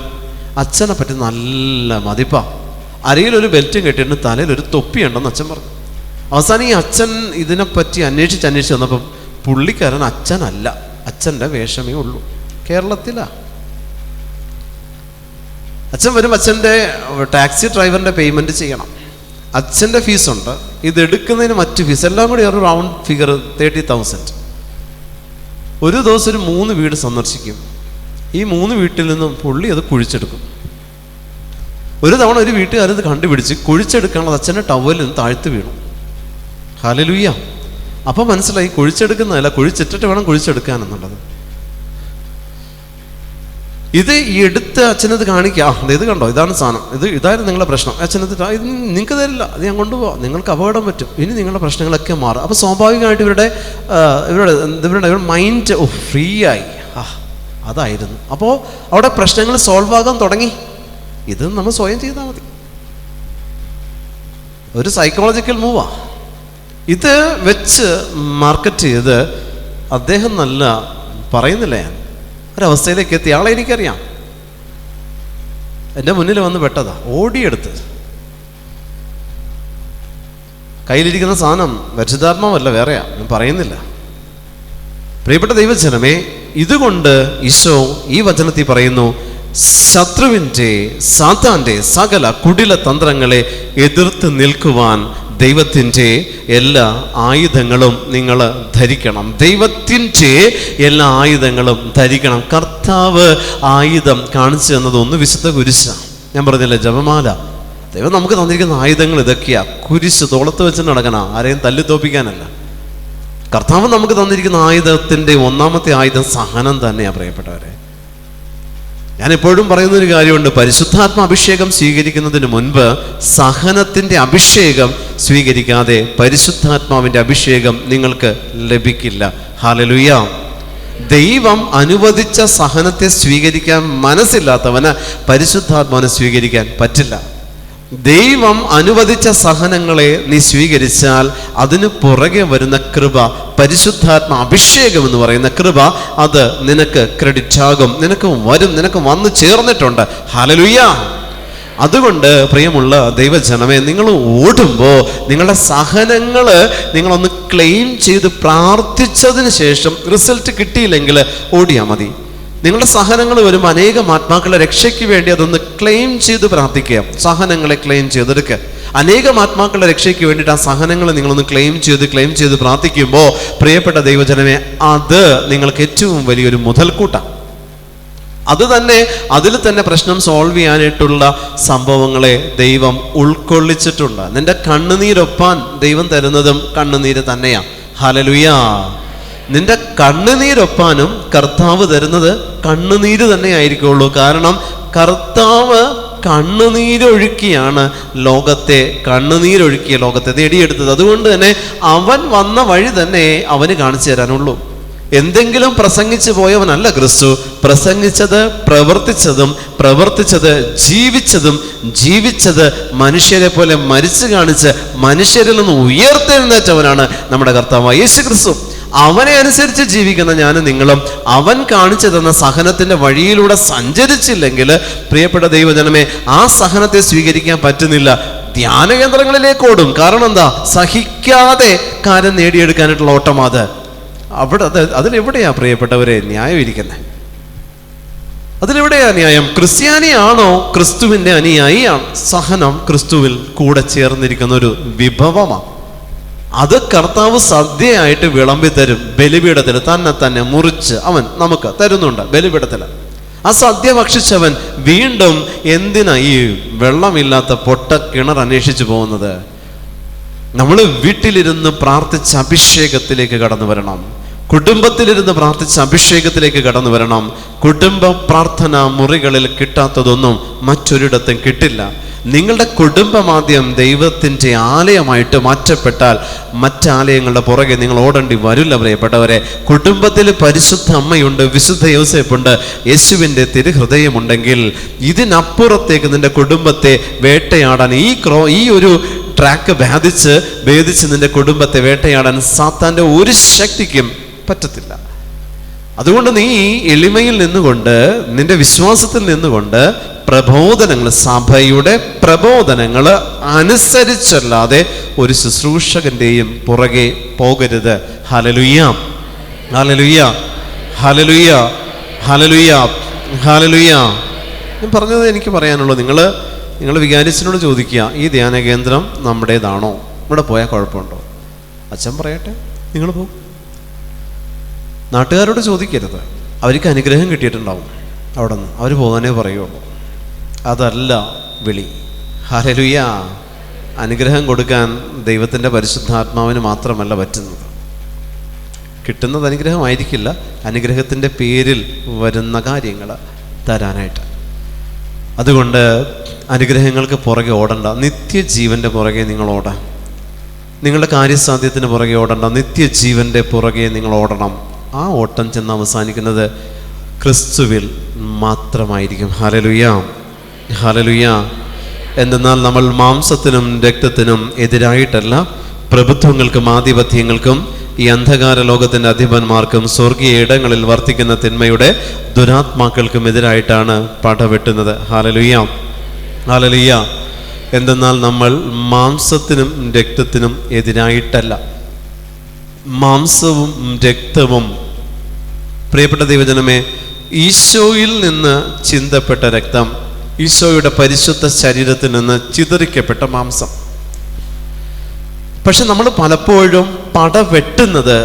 [SPEAKER 1] അച്ഛനെ പറ്റി നല്ല മതിപ്പാ. അരയിലൊരു ബെൽറ്റും കെട്ടിയിട്ട് തലയിൽ ഒരു തൊപ്പിയുണ്ടെന്ന് അച്ഛൻ പറഞ്ഞു. അവസാനം ഈ അച്ഛൻ ഇതിനെപ്പറ്റി അന്വേഷിച്ച് വന്നപ്പം പുള്ളിക്കാരൻ അച്ഛനല്ല, അച്ഛൻ്റെ വേഷമേ ഉള്ളൂ. കേരളത്തിലാ. അച്ഛൻ വരും, അച്ഛൻ്റെ ടാക്സി ഡ്രൈവറിൻ്റെ പേയ്മെൻറ്റ് ചെയ്യണം. അച്ഛൻ്റെ ഫീസുണ്ട്, ഇതെടുക്കുന്നതിന് മറ്റ് ഫീസ്, എല്ലാം കൂടി ഒരു റൗണ്ട് ഫിഗർ 30,000. ഒരു ദിവസം ഒരു 3 വീട് സന്ദർശിക്കും. ഈ 3 വീട്ടിൽ നിന്നും പുള്ളി അത് കുഴിച്ചെടുക്കും. ഒരു തവണ ഒരു വീട്ടുകാരത് കണ്ടുപിടിച്ച് കുഴിച്ചെടുക്കാനുള്ളത് അച്ഛൻ്റെ ടവലിൽ നിന്ന് താഴ്ത്ത് വീണു. ഹല്ലേലൂയ. അപ്പം മനസ്സിലായി കുഴിച്ചെടുക്കുന്നതല്ല, കുഴിച്ചിട്ടിട്ട് വേണം കുഴിച്ചെടുക്കാൻ എന്നുള്ളത്. ഇത് ഈ എടുത്ത് അച്ഛനത് കാണിക്കുക, ഇത് കണ്ടോ, ഇതാണ് സാധനം, ഇതായിരുന്നു നിങ്ങളുടെ പ്രശ്നം. അച്ഛനത് ഇത് നിങ്ങൾക്ക് തരില്ല, അത് ഞാൻ കൊണ്ടുപോകാം, നിങ്ങൾക്ക് അപകടം പറ്റും, ഇനി നിങ്ങളുടെ പ്രശ്നങ്ങളൊക്കെ മാറും. അപ്പോൾ സ്വാഭാവികമായിട്ട് ഇവരുടെ മൈൻഡ് ഫ്രീ ആയി. അതായിരുന്നു. അപ്പോൾ അവിടെ പ്രശ്നങ്ങൾ സോൾവ് ആകാൻ തുടങ്ങി. ഇത് നമ്മൾ സ്വയം ചെയ്താൽ മതി. ഒരു സൈക്കോളജിക്കൽ മൂവാ. ഇത് വെച്ച് മാർക്കറ്റ് ചെയ്ത് അദ്ദേഹം നല്ല പറയുന്നില്ല. ഞാൻ ഒരവസ്ഥയിലേക്ക് എത്തി. ആളെ എനിക്കറിയാം, എൻ്റെ മുന്നിൽ വന്ന് പെട്ടതാ, ഓടിയെടുത്ത്. കയ്യിലിരിക്കുന്ന സാധനം പരിശുദ്ധാത്മാവല്ല, വേറെയാ, ഞാൻ പറയുന്നില്ല. പ്രിയപ്പെട്ട ദൈവജനമേ, ഇതുകൊണ്ട് ഈശോ ഈ വചനത്തിൽ പറയുന്നു, ശത്രുവിൻ്റെ സാത്താൻ്റെ സകല കുടില തന്ത്രങ്ങളെ എതിർത്ത് നിൽക്കുവാൻ ദൈവത്തിൻ്റെ എല്ലാ ആയുധങ്ങളും നിങ്ങൾ ധരിക്കണം. ദൈവത്തിൻ്റെ എല്ലാ ആയുധങ്ങളും ധരിക്കണം. കർത്താവ് ആയുധം കാണിച്ചു തന്നത് ഒന്ന് വിശുദ്ധ കുരിശാണ്. ഞാൻ പറഞ്ഞില്ലേ, ജപമാല. ദൈവം നമുക്ക് തന്നിരിക്കുന്ന ആയുധങ്ങൾ ഇതൊക്കെയാ. കുരിശ് തോളത്ത് വെച്ച് നടക്കണം, ആരെയും തല്ലിത്തോപ്പിക്കാനല്ല. കർത്താവ് നമുക്ക് തന്നിരിക്കുന്ന ആയുധത്തിൻ്റെ ഒന്നാമത്തെ ആയുധം സഹനം തന്നെയാണ്. പ്രിയപ്പെട്ടവരെ, ഞാൻ എപ്പോഴും പറയുന്നൊരു കാര്യമുണ്ട്, പരിശുദ്ധാത്മ അഭിഷേകം സ്വീകരിക്കുന്നതിന് മുൻപ് സഹനത്തിൻ്റെ അഭിഷേകം സ്വീകരിക്കാതെ പരിശുദ്ധാത്മാവിൻ്റെ അഭിഷേകം നിങ്ങൾക്ക് ലഭിക്കില്ല. ഹല്ലേലൂയ. ദൈവം അനുവദിച്ച സഹനത്തെ സ്വീകരിക്കാൻ മനസ്സില്ലാത്തവന് പരിശുദ്ധാത്മാവിനെ സ്വീകരിക്കാൻ പറ്റില്ല. ദൈവം അനുവദിച്ച സഹനങ്ങളെ നീ സ്വീകരിച്ചാൽ അതിന് പുറകെ വരുന്ന കൃപ, പരിശുദ്ധാത്മ അഭിഷേകം എന്ന് പറയുന്ന കൃപ, അത് നിനക്ക് ക്രെഡിറ്റ് ആകും, നിനക്ക് വരും, നിനക്ക് വന്നു ചേർന്നിട്ടുണ്ട്. ഹല്ലേലൂയ. അതുകൊണ്ട് പ്രിയമുള്ള ദൈവജനമേ, നിങ്ങൾ ഓടുമ്പോൾ നിങ്ങളുടെ സഹനങ്ങൾ നിങ്ങളൊന്ന് ക്ലെയിം ചെയ്ത് പ്രാർത്ഥിച്ചതിന് ശേഷം റിസൾട്ട് കിട്ടിയില്ലെങ്കിൽ ഓടിയാൽ മതി. നിങ്ങളുടെ സഹനങ്ങൾ വരുമ്പോൾ അനേകം ആത്മാക്കളുടെ രക്ഷയ്ക്ക് വേണ്ടി അതൊന്ന് ക്ലെയിം ചെയ്ത് പ്രാർത്ഥിക്കുക. സഹനങ്ങളെ ക്ലെയിം ചെയ്തെടുക്കുക. അനേകം ആത്മാക്കളുടെ രക്ഷയ്ക്ക് വേണ്ടിയിട്ട് ആ സഹനങ്ങൾ നിങ്ങളൊന്ന് ക്ലെയിം ചെയ്ത് പ്രാർത്ഥിക്കുമ്പോൾ പ്രിയപ്പെട്ട ദൈവജനമേ, അത് നിങ്ങൾക്ക് ഏറ്റവും വലിയൊരു മുതൽക്കൂട്ടാണ്. അതിൽ തന്നെ പ്രശ്നം സോൾവ് ചെയ്യാനായിട്ടുള്ള സംഭവങ്ങളെ ദൈവം ഉൾക്കൊള്ളിച്ചിട്ടുണ്ട്. നിന്റെ കണ്ണുനീരൊപ്പാൻ ദൈവം തരുന്നതും കണ്ണുനീര് തന്നെയാണ്. ഹല്ലേലൂയ. നിന്റെ കണ്ണുനീരൊപ്പാനും കർത്താവ് തരുന്നത് കണ്ണുനീര് തന്നെ ആയിരിക്കുള്ളൂ. കാരണം കർത്താവ് കണ്ണുനീരൊഴുക്കിയാണ് കണ്ണുനീരൊഴുക്കിയ ലോകത്തെ നേടിയെടുത്തത്. അതുകൊണ്ട് തന്നെ അവൻ വന്ന വഴി തന്നെ അവന് കാണിച്ചു തരാനുള്ളൂ. എന്തെങ്കിലും പ്രസംഗിച്ചു പോയവനല്ല ക്രിസ്തു. പ്രസംഗിച്ചത്, പ്രവർത്തിച്ചത്, ജീവിച്ചത് മനുഷ്യരെ പോലെ മരിച്ചു കാണിച്ച് മനുഷ്യരിൽ നിന്ന് ഉയർത്തെഴുന്നേറ്റവനാണ് നമ്മുടെ കർത്താവായ യേശു ക്രിസ്തു. അവനെ അനുസരിച്ച് ജീവിക്കുന്ന ഞാനും നിങ്ങളും അവൻ കാണിച്ചു തന്ന സഹനത്തിന്റെ വഴിയിലൂടെ സഞ്ചരിച്ചില്ലെങ്കിൽ പ്രിയപ്പെട്ട ദൈവജനമേ, ആ സഹനത്തെ സ്വീകരിക്കാൻ പറ്റുന്നില്ല. ധ്യാന കേന്ദ്രങ്ങളിലേക്ക് ഓടും. കാരണം എന്താ? സഹിക്കാതെ കാര്യം നേടിയെടുക്കാനായിട്ടുള്ള ഓട്ടം. അതിലെവിടെയാ പ്രിയപ്പെട്ടവരെ ന്യായം ഇരിക്കുന്നത്? അതിലെവിടെയാ ന്യായം? ക്രിസ്ത്യാനിയാണോ ക്രിസ്തുവിന്റെ അനുയായിയാണ്? സഹനം ക്രിസ്തുവിൽ കൂടെ ചേർന്നിരിക്കുന്ന ഒരു വിഭവമാണ്. അത് കർത്താവ് സദ്യയായിട്ട് വിളമ്പി തരും. ബലിപീഠത്തിൽ തന്നെ മുറിച്ച് അവൻ നമുക്ക് തരുന്നുണ്ട്. ബലിപീഠത്തിൽ ആ സദ്യ ഭക്ഷിച്ചവൻ വീണ്ടും എന്തിനാ ഈ വെള്ളമില്ലാത്ത പൊട്ട കിണർ അന്വേഷിച്ചു പോകുന്നത്? നമ്മൾ വീട്ടിലിരുന്ന് പ്രാർത്ഥിച്ച അഭിഷേകത്തിലേക്ക് കടന്നു വരണം. കുടുംബത്തിലിരുന്ന് പ്രാർത്ഥിച്ച അഭിഷേകത്തിലേക്ക് കടന്നു വരണം. കുടുംബ പ്രാർത്ഥന മുറികളിൽ കിട്ടാത്തതൊന്നും മറ്റൊരിടത്തും കിട്ടില്ല. നിങ്ങളുടെ കുടുംബമാദ്യം ദൈവത്തിൻ്റെ ആലയമായിട്ട് മാറ്റപ്പെട്ടാൽ മറ്റാലയങ്ങളുടെ പുറകെ നിങ്ങൾ ഓടേണ്ടി വരില്ല പ്രിയപ്പെട്ടവരെ. കുടുംബത്തിൽ പരിശുദ്ധ അമ്മയുണ്ട്, വിശുദ്ധ യോസേപ്പുണ്ട്, യേശുവിൻ്റെ തിരുഹൃദയമുണ്ടെങ്കിൽ ഇതിനപ്പുറത്തേക്ക് നിന്റെ കുടുംബത്തെ വേട്ടയാടാൻ ഈ ഒരു ട്രാക്ക് ഭേദിച്ച് നിന്റെ കുടുംബത്തെ വേട്ടയാടാൻ സാത്താൻ്റെ ഒരു ശക്തിക്കും പറ്റത്തില്ല. അതുകൊണ്ട് നീ എളിമയിൽ നിന്നുകൊണ്ട്, നിന്റെ വിശ്വാസത്തിൽ നിന്നുകൊണ്ട് പ്രബോധനങ്ങൾ, സഭയുടെ പ്രബോധനങ്ങൾ അനുസരിച്ചല്ലാതെ ഒരു ശുശ്രൂഷകന്റെയും പുറകെ പോകരുത്. Hallelujah, hallelujah, hallelujah, hallelujah, hallelujah. ഞാൻ പറഞ്ഞത് എനിക്ക് പറയാനുള്ളൂ. നിങ്ങൾ നിങ്ങൾ വികാരിച്ചിനോട് ചോദിക്കുക, ഈ ധ്യാന കേന്ദ്രം നമ്മുടേതാണോ, ഇവിടെ പോയാൽ കുഴപ്പമുണ്ടോ? അച്ഛൻ പറയട്ടെ, നിങ്ങൾ പോകും. നാട്ടുകാരോട് ചോദിക്കരുത്, അവർക്ക് അനുഗ്രഹം കിട്ടിയിട്ടുണ്ടാവും അവിടെ നിന്ന്, അവർ പോകാനേ പറയുള്ളൂ. അതല്ല വിളി. ഹല്ലേലൂയ. അനുഗ്രഹം കൊടുക്കാൻ ദൈവത്തിൻ്റെ പരിശുദ്ധാത്മാവിന് മാത്രമല്ല പറ്റുന്നത്. കിട്ടുന്നത് അനുഗ്രഹമായിരിക്കില്ല, അനുഗ്രഹത്തിൻ്റെ പേരിൽ വരുന്ന കാര്യങ്ങൾ തരാനായിട്ട്. അതുകൊണ്ട് അനുഗ്രഹങ്ങൾക്ക് പുറകെ ഓടണ്ട, നിത്യജീവൻ്റെ പുറകെ നിങ്ങൾ ഓടാം. നിങ്ങളുടെ കാര്യസാധ്യത്തിന് പുറകെ ഓടണ്ട, നിത്യജീവൻ്റെ പുറകെ നിങ്ങൾ ഓടണം. ആ ഓട്ടം ചെന്ന് അവസാനിക്കുന്നത് ക്രിസ്തുവിൽ മാത്രമായിരിക്കും. Hallelujah, hallelujah. എന്തെന്നാൽ നമ്മൾ മാംസത്തിനും രക്തത്തിനും എതിരായിട്ടല്ല, പ്രഭുത്വങ്ങൾക്കും ആധിപത്യങ്ങൾക്കും ഈ അന്ധകാര ലോകത്തിൻ്റെ അധിപന്മാർക്കും സ്വർഗീയ ഇടങ്ങളിൽ വർത്തിക്കുന്ന തിന്മയുടെ ദുരാത്മാക്കൾക്കും എതിരായിട്ടാണ് പടവെട്ടുന്നത്. Hallelujah, hallelujah. എന്തെന്നാൽ നമ്മൾ മാംസത്തിനും രക്തത്തിനും എതിരായിട്ടല്ല. മാംസവും രക്തവും, പ്രിയപ്പെട്ട ദൈവജനമേ, ഈശോയിൽ നിന്ന് ചിന്തപ്പെട്ട രക്തം, ഈശോയുടെ പരിശുദ്ധ ശരീരത്തിൽ നിന്ന് ചിതറിക്കപ്പെട്ട മാംസം. പക്ഷെ നമ്മൾ പലപ്പോഴും പടവെട്ടുന്നത്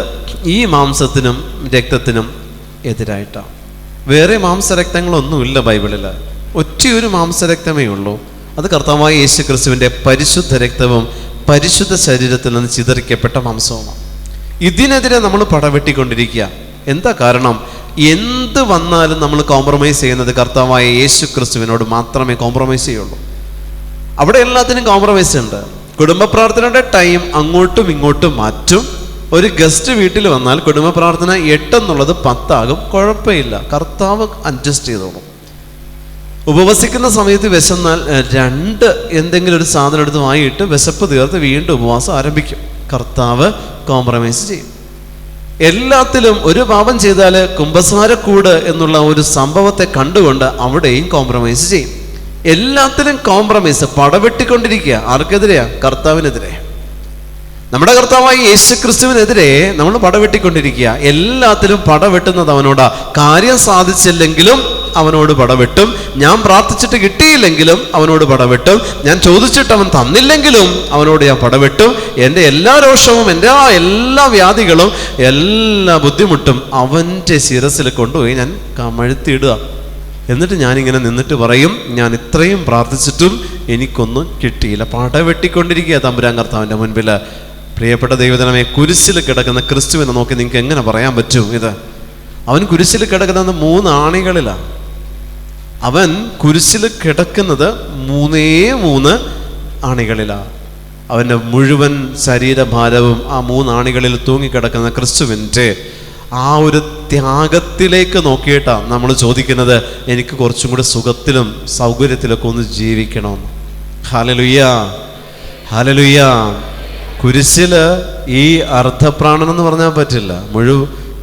[SPEAKER 1] ഈ മാംസത്തിനും രക്തത്തിനും എതിരായിട്ടാണ്. വേറെ മാംസരക്തങ്ങളൊന്നുമില്ല ബൈബിളിൽ, ഒറ്റയൊരു മാംസരക്തമേ ഉള്ളൂ. അത് കർത്താവായ യേശു ക്രിസ്തുവിൻ്റെ പരിശുദ്ധ രക്തവും പരിശുദ്ധ ശരീരത്തിൽ നിന്ന് ചിതറിക്കപ്പെട്ട മാംസവുമാണ്. ഇതിനെതിരെ നമ്മൾ പടവെട്ടിക്കൊണ്ടിരിക്കുക. എന്താ കാരണം? എന്ത് വന്നാലും നമ്മൾ കോംപ്രമൈസ് ചെയ്യുന്നത് കർത്താവായ യേശു ക്രിസ്തുവിനോട് മാത്രമേ കോംപ്രമൈസ് ചെയ്യുള്ളൂ. അവിടെ എല്ലാത്തിനും കോംപ്രമൈസ് ഉണ്ട്. കുടുംബ പ്രാർത്ഥനയുടെ ടൈം അങ്ങോട്ടും ഇങ്ങോട്ടും മാറ്റും. ഒരു ഗസ്റ്റ് വീട്ടിൽ വന്നാൽ കുടുംബ പ്രാർത്ഥന 8 എന്നുള്ളത് 10 ആകും, കുഴപ്പമില്ല, കർത്താവ് അഡ്ജസ്റ്റ് ചെയ്തോളും. ഉപവസിക്കുന്ന സമയത്ത് വിശന്നാൽ 2 എന്തെങ്കിലും ഒരു സാധനം എടുത്ത് വാങ്ങിയിട്ട് വിശപ്പ് തീർത്ത് വീണ്ടും ഉപവാസം ആരംഭിക്കും. കർത്താവ് കോംപ്രമൈസ് ചെയ്യും. എല്ലാത്തിലും ഒരു പാപം ചെയ്താൽ കുമ്പസാരക്കൂട് എന്നുള്ള ഒരു സംഭവത്തെ കണ്ടുകൊണ്ട് അവിടെയും കോംപ്രമൈസ് ചെയ്യും. എല്ലാത്തിലും കോംപ്രമൈസ്, പടവെട്ടിക്കൊണ്ടിരിക്കുക. ആർക്കെതിരെയാ? കർത്താവിനെതിരെ. നമ്മുടെ കർത്താവായ യേശു ക്രിസ്തുവിനെതിരെ നമ്മൾ പടവെട്ടിക്കൊണ്ടിരിക്കുക. എല്ലാത്തിലും പടവെട്ടുന്നത് അവനോടാ. കാര്യം സാധിച്ചില്ലെങ്കിലും അവനോട് പടവെട്ടും, ഞാൻ പ്രാർത്ഥിച്ചിട്ട് കിട്ടിയില്ലെങ്കിലും അവനോട് പടവെട്ടും, ഞാൻ ചോദിച്ചിട്ട് അവൻ തന്നില്ലെങ്കിലും അവനോട് ഞാൻ പടവെട്ടും. എൻ്റെ എല്ലാ രോഷവും, എൻ്റെ എല്ലാ വ്യാധികളും, എല്ലാ ബുദ്ധിമുട്ടും അവൻ്റെ ശിരസിൽ കൊണ്ടുപോയി ഞാൻ കമഴ്ത്തിയിടുക. എന്നിട്ട് ഞാനിങ്ങനെ നിന്നിട്ട് പറയും, ഞാൻ ഇത്രയും പ്രാർത്ഥിച്ചിട്ടും എനിക്കൊന്നും കിട്ടിയില്ല. പടവെട്ടിക്കൊണ്ടിരിക്കുക തമ്പുരാൻ കർത്താവിൻ്റെ മുൻപിൽ. പ്രിയപ്പെട്ട ദൈവജനമേ, കുരിശിൽ കിടക്കുന്ന ക്രിസ്തുവിനെ നോക്കി നിങ്ങൾക്ക് എങ്ങനെ പറയാൻ പറ്റും ഇത്? അവൻ കുരിശിൽ കിടക്കുന്നത് 3 ആണികളിലാണ്. അവൻ കുരിശിൽ കിടക്കുന്നത് 3 ആണികളിലാണ്. അവൻ്റെ മുഴുവൻ ശരീരഭാരവും ആ 3 ആണികളിൽ തൂങ്ങിക്കിടക്കുന്ന ക്രിസ്തുവിൻ്റെ ആ ഒരു ത്യാഗത്തിലേക്ക് നോക്കിയിട്ടാണ് നമ്മൾ ചോദിക്കുന്നത്, എനിക്ക് കുറച്ചും കൂടി സുഖത്തിലും സൗകര്യത്തിലൊക്കെ ഒന്ന് ജീവിക്കണമെന്ന്. Hallelujah, hallelujah. കുരിശിൽ ഈ അർദ്ധപ്രാണൻ എന്ന് പറഞ്ഞാൽ പറ്റില്ല,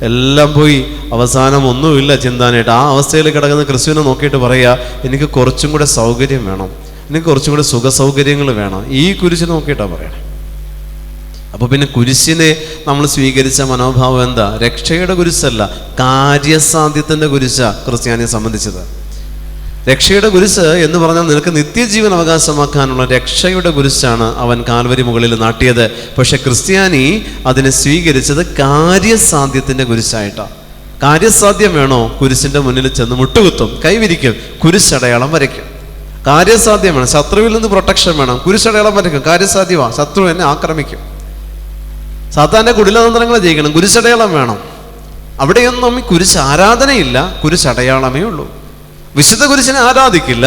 [SPEAKER 1] എല്ലാം പോയി അവസാനം ഒന്നുമില്ല ചിന്താനായിട്ട്. ആ അവസ്ഥയിൽ കിടക്കുന്ന ക്രിസ്തുവിനെ നോക്കിയിട്ട് പറയുക, എനിക്ക് കുറച്ചും കൂടെ സൗകര്യം വേണം, എനിക്ക് കുറച്ചും കൂടെ സുഖ സൗകര്യങ്ങൾ വേണം. ഈ കുരിശിനെ നോക്കിയിട്ടാണ് പറയണേ. അപ്പോൾ പിന്നെ കുരിശിനെ നമ്മൾ സ്വീകരിച്ച മനോഭാവം എന്താ? രക്ഷയുടെ കുരിശല്ല, കാര്യസാധ്യത്തിൻ്റെ കുരിശാണ് ക്രിസ്ത്യാനിയെ സംബന്ധിച്ചത്. രക്ഷയുടെ കുരിശ് എന്ന് പറഞ്ഞാൽ നിനക്ക് നിത്യജീവൻ അവകാശമാക്കാനുള്ള രക്ഷയുടെ കുരിശാണ് അവൻ കാൽവരി മുകളിൽ നാട്ടിയത്. പക്ഷെ ക്രിസ്ത്യാനി അതിനെ സ്വീകരിച്ചത് കാര്യസാധ്യത്തിൻ്റെ കുരിശായിട്ടാണ്. കാര്യസാധ്യം വേണോ? കുരിശിൻ്റെ മുന്നിൽ ചെന്ന് മുട്ടുകുത്തും, കൈവിരിക്കും, കുരിശടയാളം വരയ്ക്കും. കാര്യസാധ്യം വേണം, ശത്രുവിൽ നിന്ന് പ്രൊട്ടക്ഷൻ വേണം, കുരിശടയാളം വരയ്ക്കും. കാര്യസാധ്യമാണ്, ശത്രു എന്നെ ആക്രമിക്കും. സാത്താൻ്റെ കുടിലതന്ത്രങ്ങൾ ജയിക്കണം, കുരിശടയാളം വേണം. അവിടെയൊന്നും ഈ കുരിശ് ആരാധനയില്ല, കുരിശടയാളമേ ഉള്ളൂ. വിശുദ്ധ കുരിശിനെ ആരാധിക്കില്ല.